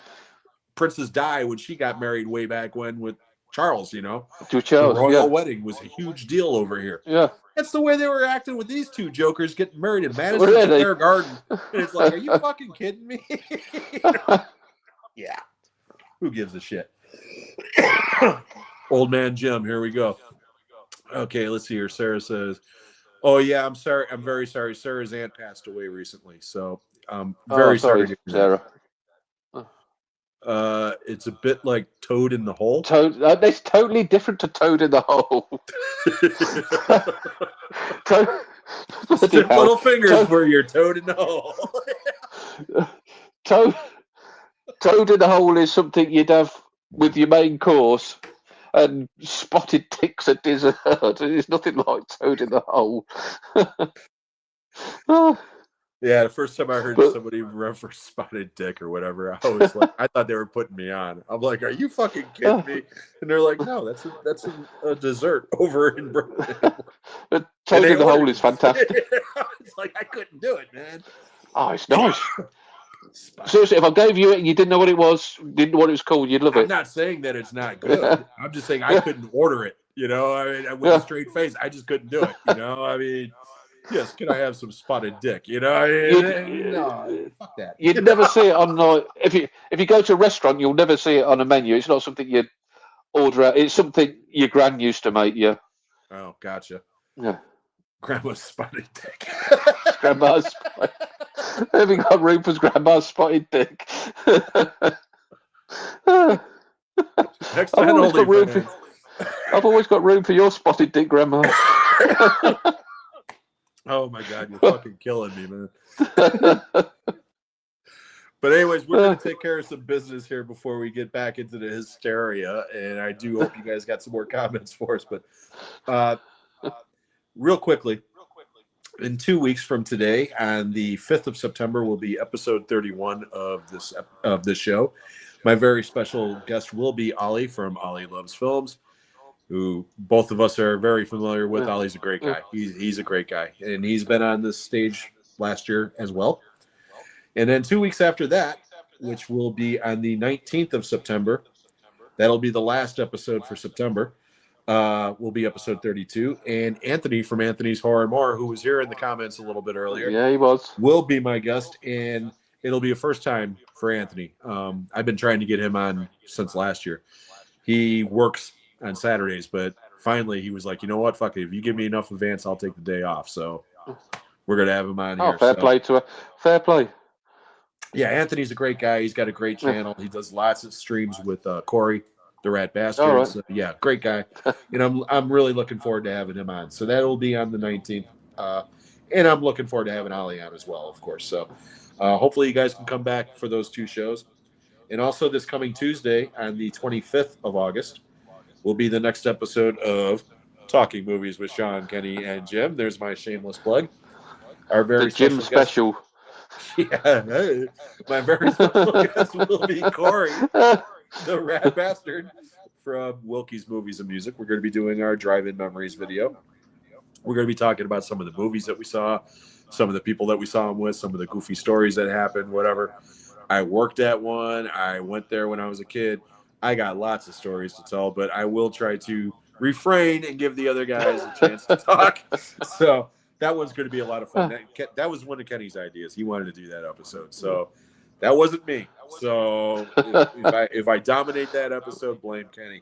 Princess Di when she got married way back when with Charles. To the Charles, royal wedding was a huge deal over here. Yeah, that's the way they were acting with these 2 jokers getting married in Madison Square Garden. And it's like, are you fucking kidding me? Yeah. Who gives a shit? Old man Jim, here we go. Okay, let's see here. Sarah says, "Oh yeah, I'm sorry. I'm very sorry. Sarah's aunt passed away recently, so very sorry, Sarah." It's a bit like Toad in the Hole. It's totally different to Toad in the Hole. Stiff little fingers for your Toad in the Hole. Toad in the Hole is something you'd have with your main course, and spotted dicks at dessert. There's nothing like toad in the hole. Oh, Yeah, the first time I heard But- somebody reference spotted dick or whatever, I was like, I thought they were putting me on. I'm like, are you fucking kidding me? And they're like, no, that's a dessert over in Brooklyn. but And toad they in the hole ordered is fantastic. It's like I couldn't do it, man. Oh, it's nice. Spotted- Seriously, if I gave you it and you didn't know what it was, didn't know what it was called, you'd love I'm it. not saying that it's not good. I'm just saying I couldn't order it. You know, I mean, with a straight face, I just couldn't do it. You know, I mean, yes, can I have some spotted dick? You know, I mean, no, fuck that. You'd never see it on like if you go to a restaurant, you'll never see it on a menu. It's not something you'd order out. It's something your gran used to make you. Oh, gotcha. Yeah, Grandma's spotted dick. grandma's. Have you got room for grandma's spotted dick? Next I've time, always got room for. OnlyFans. I've always got room for your spotted dick, grandma. Oh my god, you're fucking killing me, man. But anyways, we're gonna take care of some business here before we get back into the hysteria, and I do hope you guys got some more comments for us. But real quickly, in 2 weeks from today, on the 5th of September, will be episode 31 of this show. My very special guest will be Ollie from Ollie Loves Films, who both of us are very familiar with. Ollie's a great guy. He's a great guy, and he's been on this stage last year as well. And then 2 weeks after that, which will be on the 19th of September, that'll be the last episode for September, will be episode 32. And Anthony from Anthony's Horror and More, who was here in the comments a little bit earlier, Yeah, he was. will be my guest, and it'll be a first time for Anthony. I've been trying to get him on since last year. He works on Saturdays, but finally he was like, you know what, fuck it. If you give me enough advance, I'll take the day off. So we're going to have him on here. Oh, fair play to her. Fair play. Yeah, Anthony's a great guy. He's got a great channel. He does lots of streams with Corey, the Rat Bastard. All right. So, yeah, great guy. And I'm really looking forward to having him on. So that'll be on the 19th. And I'm looking forward to having Ollie on as well, of course. So hopefully you guys can come back for those two shows. And also this coming Tuesday on the 25th of August will be the next episode of Talking Movies with Sean, Kenny, and Jim. There's my shameless plug. Our very The Jim special. Yeah, my very special guest will be Corey, the Rat Bastard from Wilkie's Movies and Music. We're going to be doing our drive-in memories video. We're going to be talking about some of the movies that we saw, some of the people that we saw them with, some of the goofy stories that happened, whatever. I worked at one. I went there when I was a kid. I got lots of stories to tell, but I will try to refrain and give the other guys a chance to talk. So that one's going to be a lot of fun. That was one of Kenny's ideas. He wanted to do that episode. So that wasn't me. So if I dominate that episode, blame Kenny.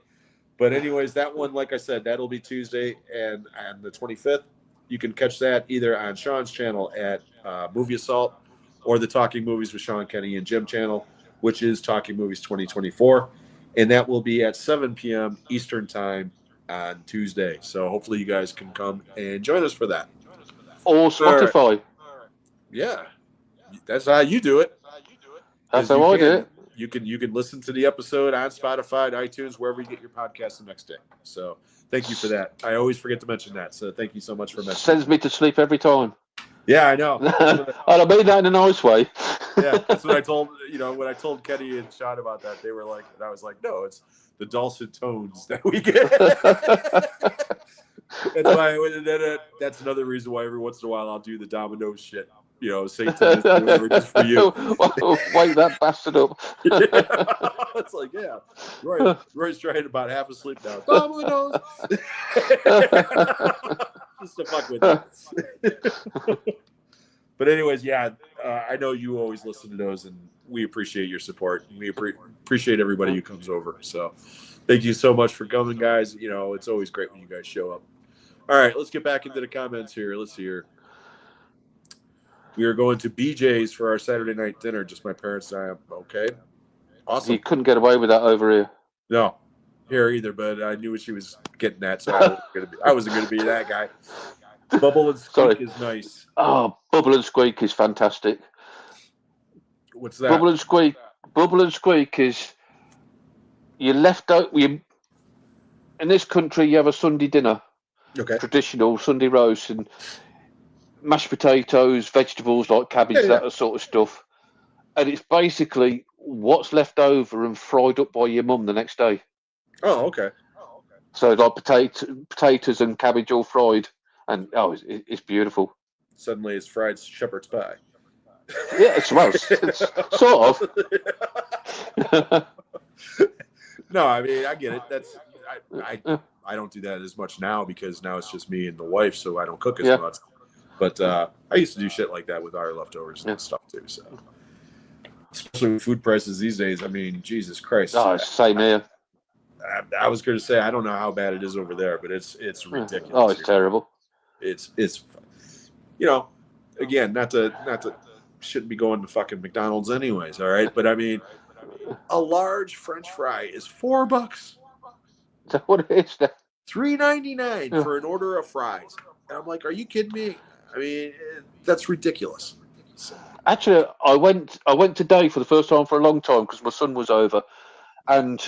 But anyways, that one, like I said, that'll be Tuesday and on the 25th. You can catch that either on Sean's channel at Movie Assault or the Talking Movies with Sean, Kenny, and Jim channel, which is Talking Movies 2024. And that will be at 7 p.m. Eastern Time on Tuesday. So hopefully you guys can come and join us for that. Or Spotify. Right. Yeah. That's how you do it. That's how I do it. You can listen to the episode on Spotify, iTunes, wherever you get your podcast the next day. So thank you for that. I always forget to mention that. So thank you so much for mentioning. Sends me to sleep every time. Yeah, I know. And I mean that in a nice way. Yeah, that's what I told when I told Kenny and Sean about that. They were like, and I was like, no, it's the dulcet tones that we get. That's why. That's another reason why every once in a while I'll do the domino shit. Satan just for you. Wake that bastard up. It's like, yeah, Roy's trying about half asleep now. Dominoes. Just to fuck with it. But anyways, yeah, I know you always listen to those, and we appreciate your support. We appreciate everybody who comes over. So thank you so much for coming, guys. It's always great when you guys show up. All right, let's get back into the comments here. Let's see here. We are going to BJ's for our Saturday night dinner. Just my parents and I. Okay. Awesome. You couldn't get away with that over here. No, here either, but I knew what she was getting at, so I wasn't going to be that guy. Bubble and Squeak is nice. Oh, Bubble and Squeak is fantastic. What's that? Bubble and Squeak is you left out. in this country, you have a Sunday dinner, Okay. traditional Sunday roast, and mashed potatoes, vegetables like cabbage, Yeah. that sort of stuff. And it's basically what's left over and fried up by your mum the next day. Oh, okay. So like potatoes and cabbage all fried, and it's beautiful. Suddenly, it's fried shepherd's pie. Yeah, it's sort of. No, I mean, I get it. That's I don't do that as much now because now it's just me and the wife, so I don't cook as much. But I used to do shit like that with our leftovers and stuff too. So, especially with food prices these days, I mean, Jesus Christ. Oh, it's the same here. I was going to say I don't know how bad it is over there, but it's ridiculous. Oh, it's terrible. It's again, not to shouldn't be going to fucking McDonald's anyways, all right? But I mean, a large French fry is $4. Is that what it is? $3.99 for an order of fries. And I'm like, are you kidding me? I mean, that's ridiculous. So. Actually, I went today for the first time for a long time because my son was over, and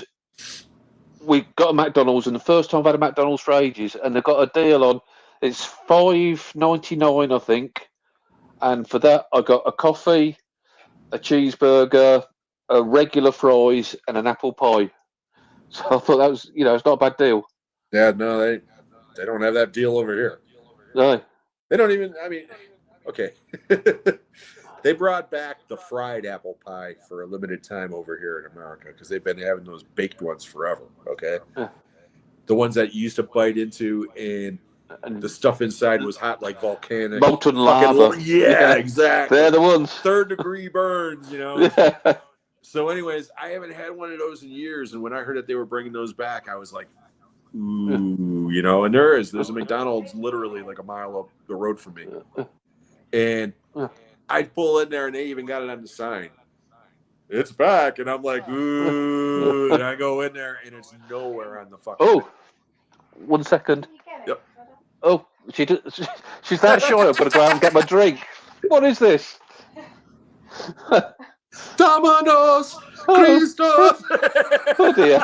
we got a McDonald's, and the first time I've had a McDonald's for ages, and they've got a deal on. It's $5.99, I think, and for that I got a coffee, a cheeseburger, a regular fries, and an apple pie. So I thought that was, it's not a bad deal. Yeah, no, they don't have that deal over here. No, they don't even. I mean, okay. They brought back the fried apple pie for a limited time over here in America because they've been having those baked ones forever. Okay, the ones that you used to bite into and the stuff inside was hot like volcanic molten lava. Yeah, exactly. They're the ones. 3rd degree burns, Yeah. So, anyways, I haven't had one of those in years, and when I heard that they were bringing those back, I was like, ooh, and there's a McDonald's literally like a mile up the road from me, and I'd pull in there, and they even got it on the sign. It's back, and I'm like, ooh, and I go in there, and it's nowhere on the fucking. Oh, 1 second. Yep. Oh, she's that shy. I've got to go out and get my drink. What is this? Domino's, Christos. Oh dear.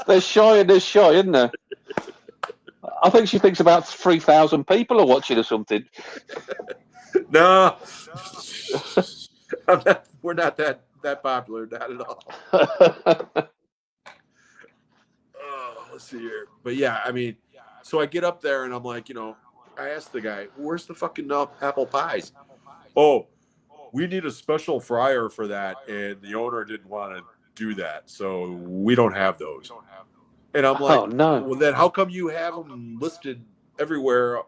There's shy, isn't there? I think she thinks about 3,000 people are watching or something. No, we're not that popular, not at all. Let's see here. But yeah, I mean, so I get up there and I'm like, I asked the guy, where's the fucking apple pies? Oh, we need a special fryer for that, and the owner didn't want to do that, so we don't have those. And I'm like, oh, no. Well, then how come you have them listed everywhere?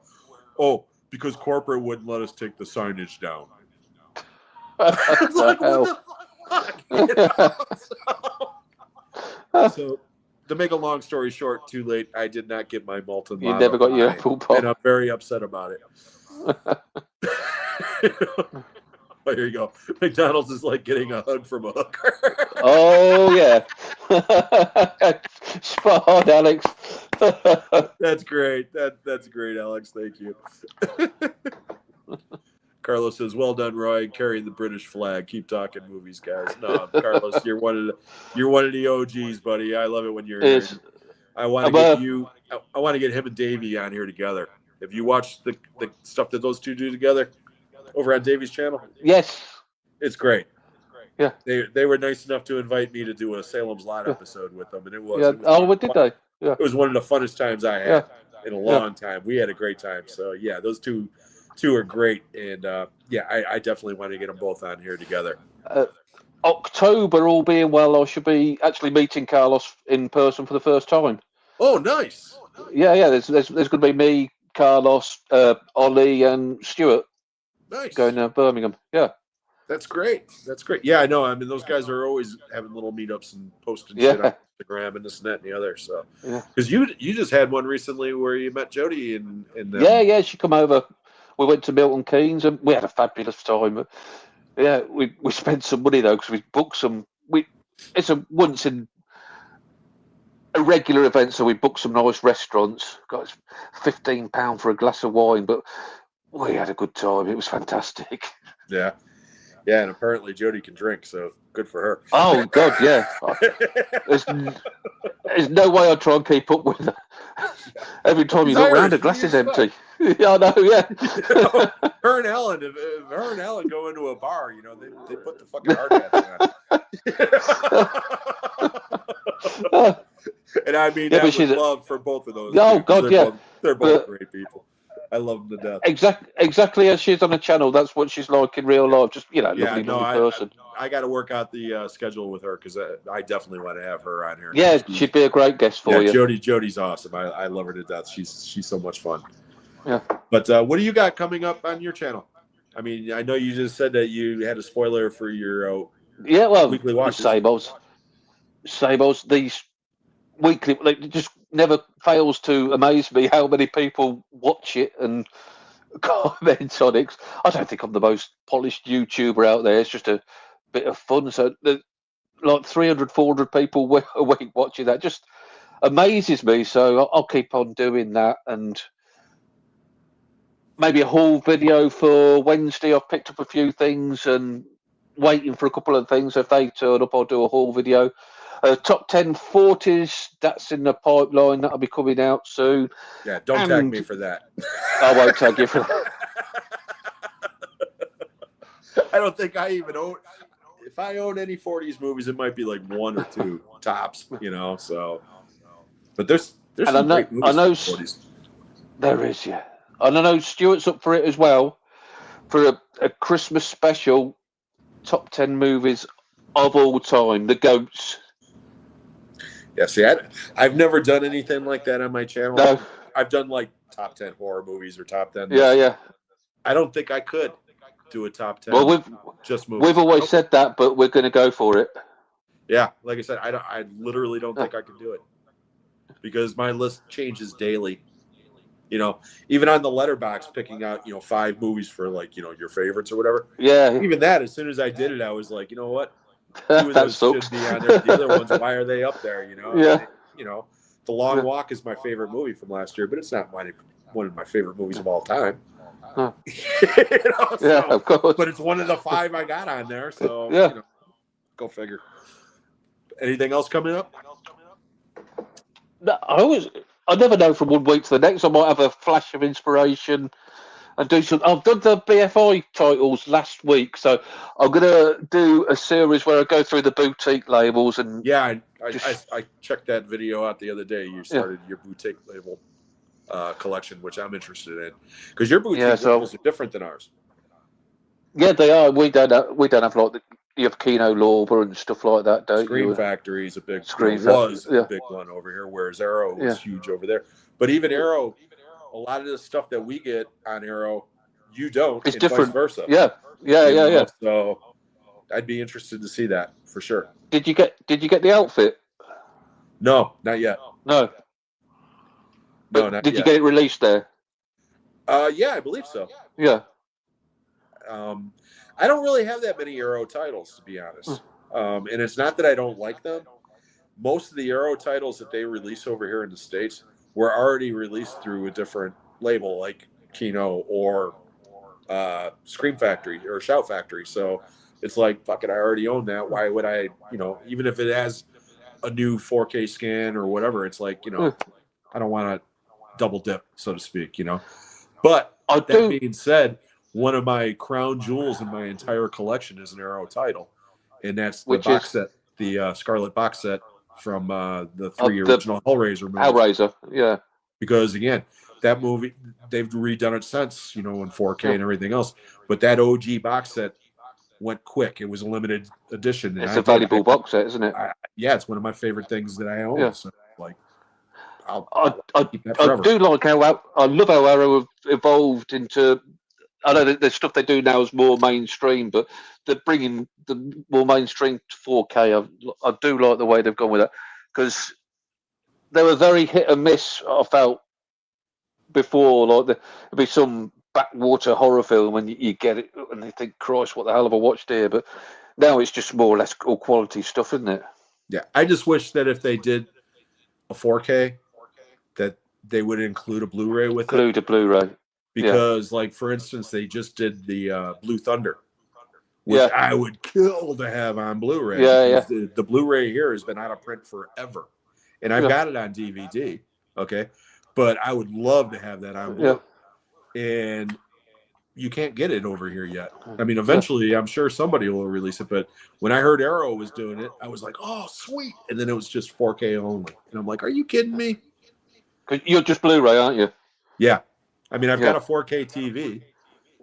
Oh, because corporate wouldn't let us take the signage down. I was like, what the fuck? So, to make a long story short, too late, I did not get my molten lava. You never got your apple pie. And I'm very upset about it. Oh, here you go. McDonald's is like getting a hug from a hooker. Oh, yeah. Spot on, Alex. That's great. That's great, Alex. Thank you. Carlos says, "Well done, Roy, carrying the British flag. Keep talking movies, guys." No, Carlos, you're one of the OGs, buddy. I love it when you're here. I want to get you. I want to get him and Davey on here together. Have you watched the stuff that those two do together over on Davey's channel? Yes, it's great. Yeah, they were nice enough to invite me to do a Salem's Lot episode with them, and it was. Yeah. What did they? Yeah. It was one of the funnest times I had in a long time. We had a great time. So yeah, those two are great, and I definitely want to get them both on here together. October, all being well, I should be actually meeting Carlos in person for the first time. Oh, nice. Yeah. There's going to be me, Carlos, Ollie, and Stuart. Nice. Going to Birmingham. Yeah. That's great. Yeah, I know. I mean, those guys are always having little meetups and posting shit on Instagram and this and that and the other. So, because you just had one recently where you met Jody and yeah, she come over. We went to Milton Keynes and we had a fabulous time. Yeah, we spent some money though because we booked some. It's a once in a regular event, so we booked some nice restaurants. Got £15 for a glass of wine, but we had a good time. It was fantastic. Yeah. Yeah, and apparently Jody can drink, so good for her. Oh God, yeah. There's no way I'd try and keep up with her. Every time She's you look round, Irish. her What do glass you is expect? empty. Yeah, I know. Yeah. You know, her and Ellen, if her and Ellen go into a bar, you know, they put the fucking hard hats on. And I mean Yeah, but that she's with love for both of those oh two, 'cause God, yeah. they're both But great people. I love them to death. exactly as she's on a channel, that's what she's like in real life. Just Yeah, lovely, no, lovely person. I got to work out the schedule with her because I definitely want to have her on here. Yeah, she'd be a great guest for you. Jody's awesome. I love her to death. She's so much fun. Yeah. But what do you got coming up on your channel? I mean, I know you just said that you had a spoiler for your weekly watches. Sables. These weekly, like, it just never fails to amaze me how many people watch it and comment on it. I don't think I'm the most polished YouTuber out there. It's just a bit of fun. So like 300, 400 people a week watching that just amazes me. So I'll keep on doing that, and maybe a haul video for Wednesday. I've picked up a few things and waiting for a couple of things. If they turn up, I'll do a haul video. Top 10 40s, that's in the pipeline. That'll be coming out soon. Yeah, don't tag me for that. I won't tag you for that. I don't think I even own. If I own any 40s movies, it might be like one or two tops, you know. So, but there's some great movies. I know from the 40s. There is, yeah. And I know Stuart's up for it as well, for a Christmas special, top 10 movies of all time, the GOATs. Yeah, see, I've never done anything like that on my channel. No. I've done like top 10 horror movies or top 10. Yeah. I don't think I could do a top 10. Well, movies. We've always said that, but we're going to go for it. Yeah, like I said, I literally don't think I can do it because my list changes daily. You know, even on the letterbox, picking out 5 movies for like your favorites or whatever. Yeah. Even that, as soon as I did it, I was like, you know what, 2 of those should be on there. The other ones, why are they up there? Yeah. The Long Walk is my favorite movie from last year, but it's not one of my favorite movies of all time. Huh. Yeah, of course. But it's one of the 5 I got on there, so yeah. Go figure. Anything else coming up? No, I never know from one week to the next. I might have a flash of inspiration and do some. I've done the BFI titles last week, so I'm gonna do a series where I go through the boutique labels and. Yeah, I checked that video out the other day. You started your boutique label collection, which I'm interested in, because your boutique labels are different than ours. Yeah, they are. We don't have like you have Kino Lorber and stuff like that, don't Scream you? Factory is a big a big one over here, whereas Arrow is huge over there. But even Arrow, a lot of the stuff that we get on Arrow, you don't. It's different. Vice versa. Yeah. So I'd be interested to see that for sure. Did you get the outfit? No, not yet. No. No, not did yet. You get it released there? Yeah, I believe so. Yeah. I don't really have that many Arrow titles, to be honest. And it's not that I don't like them. Most of the Arrow titles that they release over here in the States were already released through a different label, like Kino or Scream Factory or Shout Factory. So it's like, fuck it, I already own that. Why would I, even if it has a new 4K scan or whatever, it's like, I don't want to double dip, so to speak, But that being said, one of my crown jewels in my entire collection is an Arrow title, and that's the box set, the Scarlet box set from the 3 original Hellraiser movies. Hellraiser, yeah. Because again, that movie, they've redone it since, in 4K and everything else. But that OG box set went quick. It was a limited edition. It's a valuable box set, isn't it? It's one of my favorite things that I own. Yeah. So, like, I do like I love how Arrow have evolved into. I know that the stuff they do now is more mainstream, but they're bringing the more mainstream to 4K. I do like the way they've gone with that, because they were very hit and miss. I felt before, like there'd be some backwater horror film and you get it and you think, Christ, what the hell have I watched here? But now it's just more or less all quality stuff, isn't it? Yeah, I just wish that if they did a 4K, that they would include a Blu-ray with Include a Blu-ray. Because, like, for instance, they just did the Blue Thunder. which Yeah. I would kill to have on Blu-ray. Yeah, because the Blu-ray here has been out of print forever, and I've got it on DVD. Okay, but I would love to have that on Blu. And you can't get it over here yet. I mean, eventually, I'm sure somebody will release it. But when I heard Arrow was doing it, I was like, "Oh, sweet!" And then it was just 4K only, and I'm like, "Are you kidding me?" 'Cause you're just Blu-ray, aren't you? Yeah, I mean, I've got a 4K TV,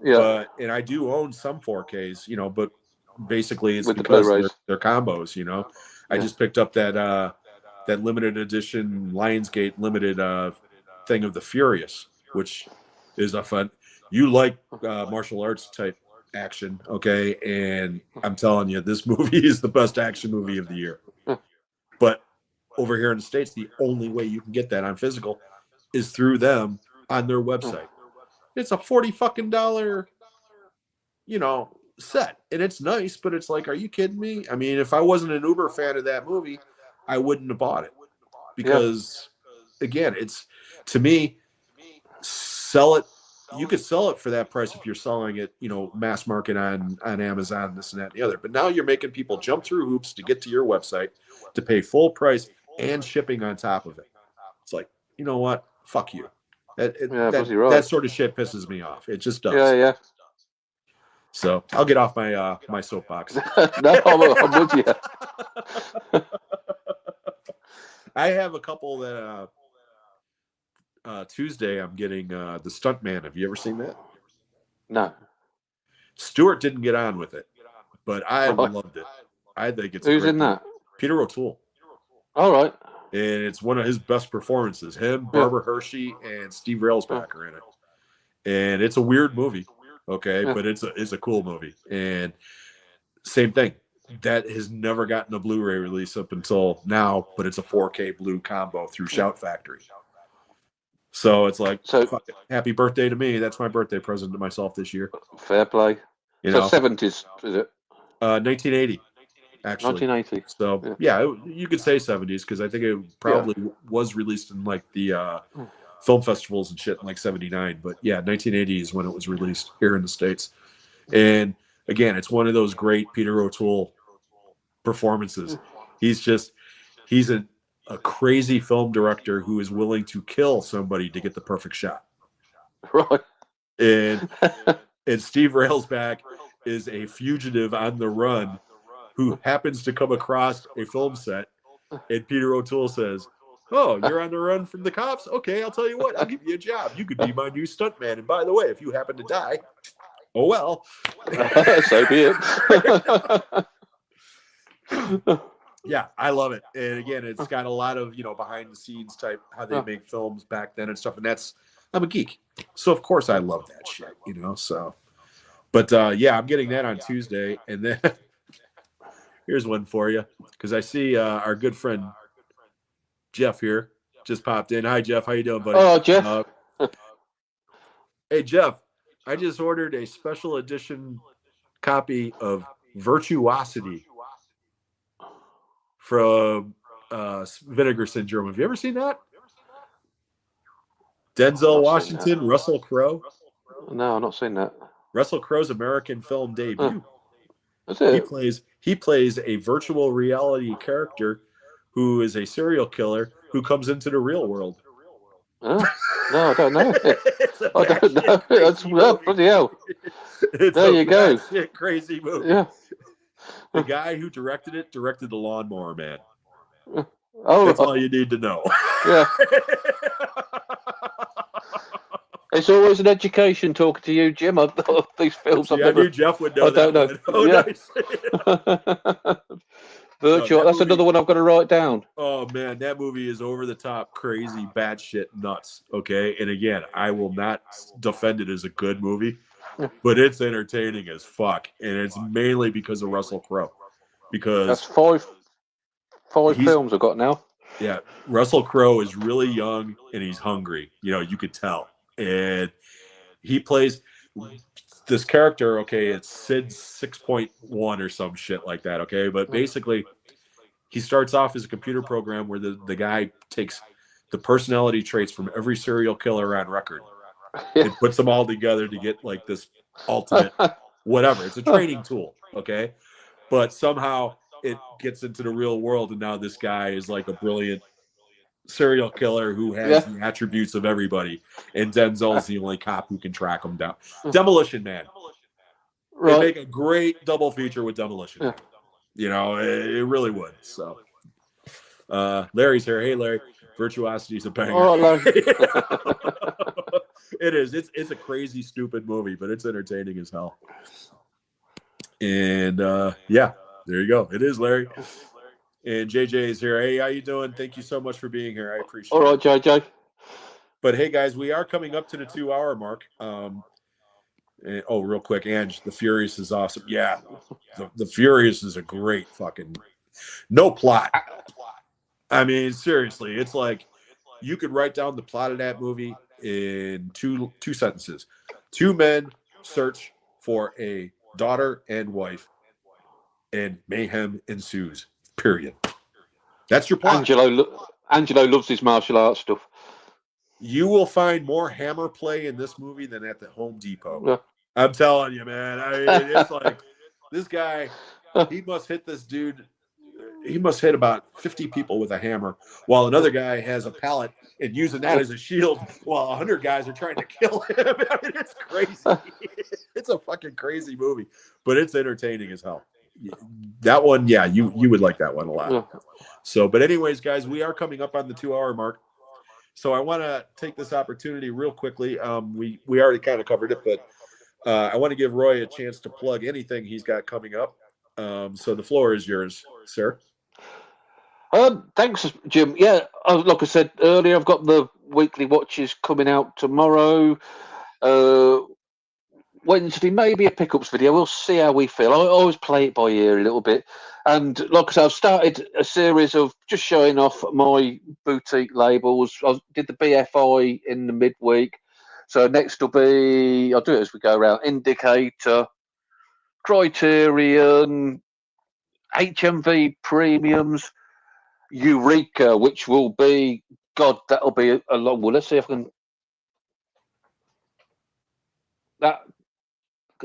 Yeah. and I do own some 4Ks, but basically it's With the because Blu-rays. they're combos. I just picked up that limited edition Lionsgate limited thing of the Furious, which is a fun. You like martial arts type action, okay? And I'm telling you, this movie is the best action movie of the year. But over here in the States, the only way you can get that on physical is through them on their website. It's a $40 fucking set, and it's nice, but it's like, are you kidding me? I mean, if I wasn't an uber fan of that movie, I wouldn't have bought it, because again, it's, to me, sell it. You could sell it for that price if you're selling it, mass market on Amazon, this and that and the other. But now you're making people jump through hoops to get to your website to pay full price and shipping on top of it. It's like, you know what? Fuck you. That sort of shit pisses me off. It just does. Yeah. So I'll get off my soapbox. No, I'm with you. I have a couple that Tuesday I'm getting The Stuntman. Have you ever seen that? No. Stuart didn't get on with it, but I loved it. I think it's who's in that? Peter O'Toole. All right. And it's one of his best performances. Him, Barbara Hershey, and Steve Railsback are in it. And it's a weird movie, okay, but it's a cool movie. And same thing. That has never gotten a Blu-ray release up until now, but it's a 4K blue combo through Shout Factory. So it's like, happy birthday to me. That's my birthday present to myself this year. Fair play. So 70s, is it? 1980, actually. 1980. So, yeah, you could say 70s, because I think it probably was released in, like, the film festivals and shit in, like, 79. But, yeah, 1980 is when it was released here in the States. And, again, it's one of those great Peter O'Toole performances. He's a crazy film director who is willing to kill somebody to get the perfect shot. Right. And Steve Railsback is a fugitive on the run who happens to come across a film set, and Peter O'Toole says, "Oh, you're on the run from the cops? Okay, I'll tell you what, I'll give you a job. You could be my new stuntman. And by the way, if you happen to die, oh well." So be it. Yeah, I love it. And again, it's got a lot of, behind the scenes type, how they make films back then and stuff. And I'm a geek. So of course I love that shit, so. But yeah, I'm getting that on Tuesday. And then here's one for you, because I see our good friend Jeff here just popped in. Hi, Jeff. How you doing, buddy? Oh, Jeff. Hey, Jeff, I just ordered a special edition copy of Virtuosity from Vinegar Syndrome. Have you ever seen that? Denzel Washington, Russell Crowe. No, I've not seen that. Russell Crowe's American film debut. That's it. He plays a virtual reality character who is a serial killer who comes into the real world. No, I don't know. I don't know. That's bloody hell. There you go. Crazy movie. Yeah. The guy who directed the Lawnmower Man. Oh, that's all you need to know. Yeah. It's always an education talking to you, Jim. These films. I knew Jeff would know. I don't know. Oh, yeah. Nice. Virtual. That's another one I've got to write down. Oh man, that movie is over the top, crazy, batshit nuts. Okay, and again, I will not defend it as a good movie, but it's entertaining as fuck, and it's mainly because of Russell Crowe. Because that's five films I've got now. Yeah, Russell Crowe is really young and he's hungry. You could tell, and he plays this character. Okay, it's Sid 6.1 or some shit like that. Okay, but basically, he starts off as a computer program where the guy takes the personality traits from every serial killer on record and puts them all together to get like this ultimate whatever. It's a training tool, okay? But somehow it gets into the real world, and now this guy is like a brilliant serial killer who has the attributes of everybody, and Denzel's the only cop who can track him down. Demolition Man. Right. It'd make a great double feature with Demolition Man. You know, it really would. So, Larry's here. Hey, Larry. Virtuosity's a banger. All right, Larry. It is. It's a crazy, stupid movie, but it's entertaining as hell. And yeah, there you go. It is, Larry. And JJ is here. Hey, how you doing? Thank you so much for being here. I appreciate it. All right, JJ. But hey, guys, we are coming up to the 2-hour mark. And, real quick, Ange, The Furious is awesome. Yeah, the Furious is a great fucking no plot. I mean, seriously, it's like you could write down the plot of that movie in two sentences. Two men search for a daughter and wife, and mayhem ensues. Period. That's your plot. Angelo loves his martial arts stuff. You will find more hammer play in this movie than at the Home Depot. Yeah. I'm telling you, man. I mean, it's like this guy, he must hit this dude. He must hit about 50 people with a hammer, while another guy has a pallet and using that as a shield, while 100 guys are trying to kill him. I mean, it's crazy. It's a fucking crazy movie, but it's entertaining as hell. That one, yeah, you would like that one a lot. Yeah. So, but anyways, guys, we are coming up on the 2-hour mark. So I want to take this opportunity real quickly. We already kind of covered it, but I want to give Roy a chance to plug anything he's got coming up. So the floor is yours, sir. Thanks, Jim. Yeah, like I said earlier, I've got the weekly watches coming out tomorrow. Wednesday, maybe a pickups video. We'll see how we feel. I always play it by ear a little bit. And like I said, I've started a series of just showing off my boutique labels. I did the BFI in the midweek. So next will be, I'll do it as we go around, Indicator, Criterion, HMV Premiums, Eureka, which will be, God, that'll be a long one. Let's see if I can.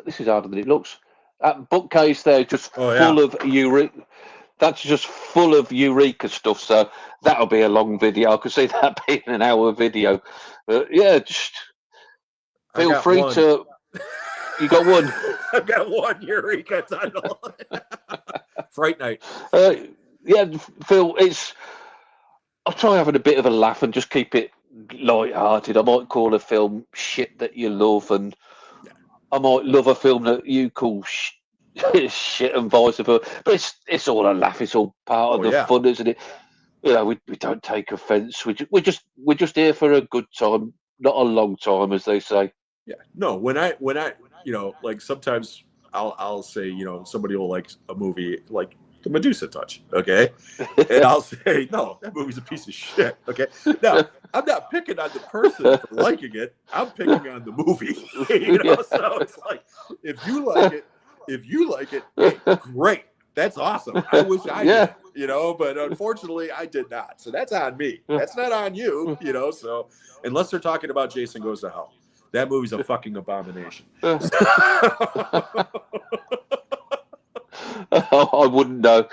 This is harder than it looks. That bookcase there is just full of Eureka. That's just full of Eureka stuff. So that'll be a long video. I could see that being an hour video. But yeah, just feel free to. You got one? I've got one Eureka title. Fright Night. Yeah, Phil, I'll try having a bit of a laugh and just keep it light-hearted. I might call a film Shit That You Love, and I might love a film that you call shit and vice versa. But it's all a laugh. It's all part of the fun, isn't it? You know, we don't take offence. We're just here for a good time, not a long time, as they say. Yeah. No, when I like sometimes I'll say, somebody will like a movie like The Medusa Touch, okay? And I'll say, no, that movie's a piece of shit, okay? Now, I'm not picking on the person for liking it. I'm picking on the movie, So it's like, if you like it, hey, great. That's awesome. I wish I did, but unfortunately I did not. So that's on me. That's not on you, so unless they're talking about Jason Goes to Hell. That movie's a fucking abomination. I wouldn't know.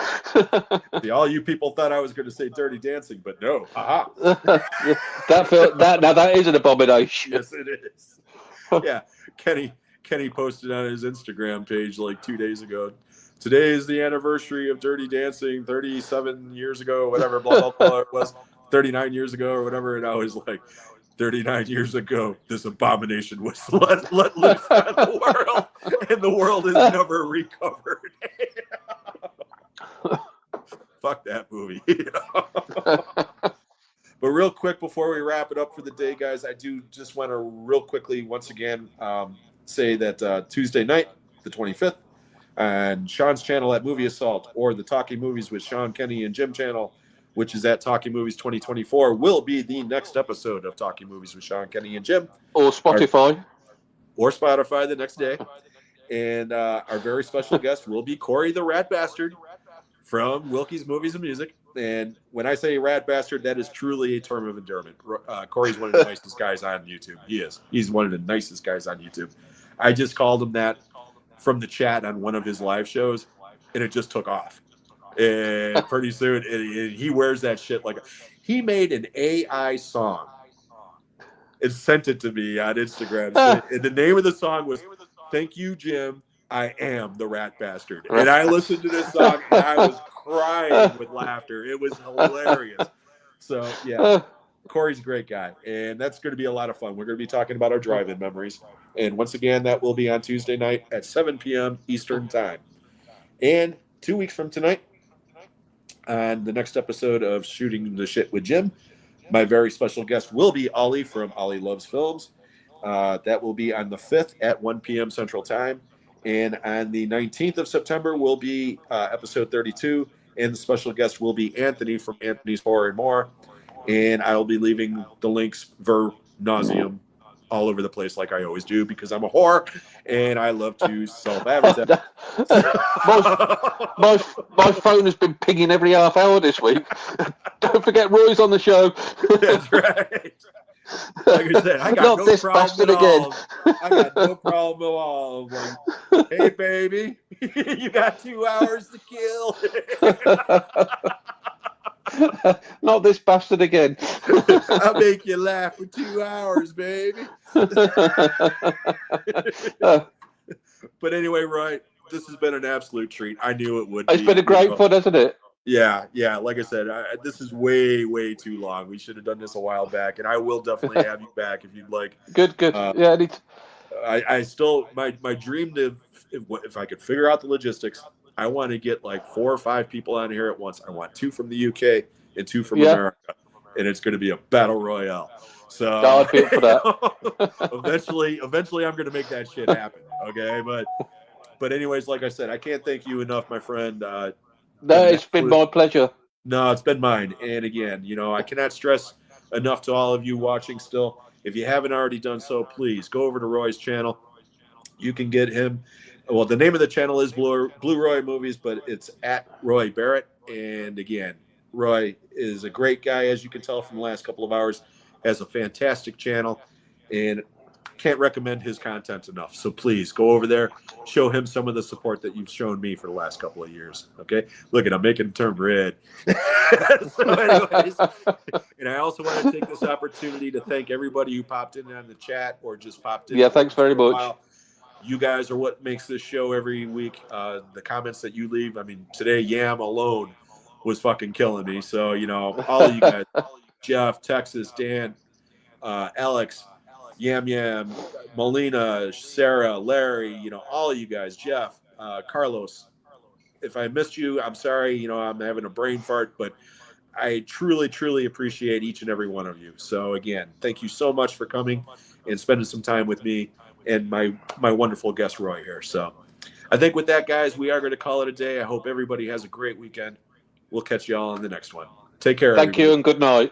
See, all you people thought I was going to say Dirty Dancing, but no. Aha. That is an abomination. Yes, it is. Yeah, Kenny posted on his Instagram page like 2 days ago. Today is the anniversary of Dirty Dancing, 37 years ago, whatever, blah, blah, blah. It was 39 years ago or whatever, and I was like, 39 years ago, this abomination was let loose on the world, and the world has never recovered. Fuck that movie. But real quick, before we wrap it up for the day, guys, I do just want to real quickly, once again, say that Tuesday night, the 25th, on Sean's channel at Movie Assault, or the Talking Movies with Sean, Kenny, and Jim channel, which is at Talking Movies 2024, will be the next episode of Talking Movies with Sean, Kenny, and Jim. Or Spotify. Or Spotify the next day. And our very special guest will be Corey the Rat Bastard from Wilkie's Movies and Music. And when I say rat bastard, that is truly a term of endearment. Corey's one of the nicest guys on YouTube. He is. He's one of the nicest guys on YouTube. I just called him that from the chat on one of his live shows, and it just took off. And pretty soon, he wears that shit like he made an AI song and sent it to me on Instagram. And the name of the song was "Thank You, Jim. I am the rat bastard." And I listened to this song and I was crying with laughter. It was hilarious. So yeah, Corey's a great guy, and that's going to be a lot of fun. We're going to be talking about our drive-in memories, and once again, that will be on Tuesday night at 7 p.m. Eastern Time. And 2 weeks from tonight, on the next episode of Shooting the Shit with Jim, my very special guest will be Ollie from Ollie Loves Films. That will be on the 5th at 1 p.m. Central Time. And on the 19th of September will be episode 32. And the special guest will be Anthony from Anthony's Horror and More. And I'll be leaving the links ver nauseum all over the place like I always do because I'm a whore and I love to self-advertise. my phone has been pinging every half hour this week. Don't forget Roy's on the show. That's right. Like I said, I got Not no this problem bastard at again. all. I got no problem at all. I'm like, hey, baby, you got 2 hours to kill. Not this bastard again. I'll make you laugh for 2 hours, baby. But anyway, Roy, this has been an absolute treat. I knew it would be. It's been a great fun, hasn't it? Yeah. Like I said, this is way too long. We should have done this a while back, and I will definitely have you back if you'd like. Good. Yeah, I still my dream to if I could figure out the logistics, I want to get like 4 or 5 people on here at once. I want 2 from the UK and 2 from America, and it's going to be a battle royale. So I'd be up for that. eventually, I'm going to make that shit happen. Okay, but anyways, like I said, I can't thank you enough, my friend. No, it's been my pleasure. No, it's been mine. And again, I cannot stress enough to all of you watching still. If you haven't already done so, please go over to Roy's channel. You can get him. Well, the name of the channel is Blue Roy Movies, but it's at Roy Barrett. And again, Roy is a great guy, as you can tell from the last couple of hours. Has a fantastic channel, and can't recommend his content enough. So please go over there, show him some of the support that you've shown me for the last couple of years. Okay, look at I'm making it turn red. So anyways, and I also want to take this opportunity to thank everybody who popped in on the chat or just popped in. Yeah, thanks very much. You guys are what makes this show every week. The comments that you leave. I mean, today Yam alone was fucking killing me. So all of you guys, Jeff, Texas, Dan, Alex, Yam, Molina, Sarah, Larry, all of you guys, Jeff, Carlos. If I missed you, I'm sorry. I'm having a brain fart, but I truly appreciate each and every one of you. So again, thank you so much for coming and spending some time with me and my wonderful guest Roy here. So I think with that, guys, we are going to call it a day. I hope everybody has a great weekend. We'll catch you all on the next one. Take care. Thank you and good night.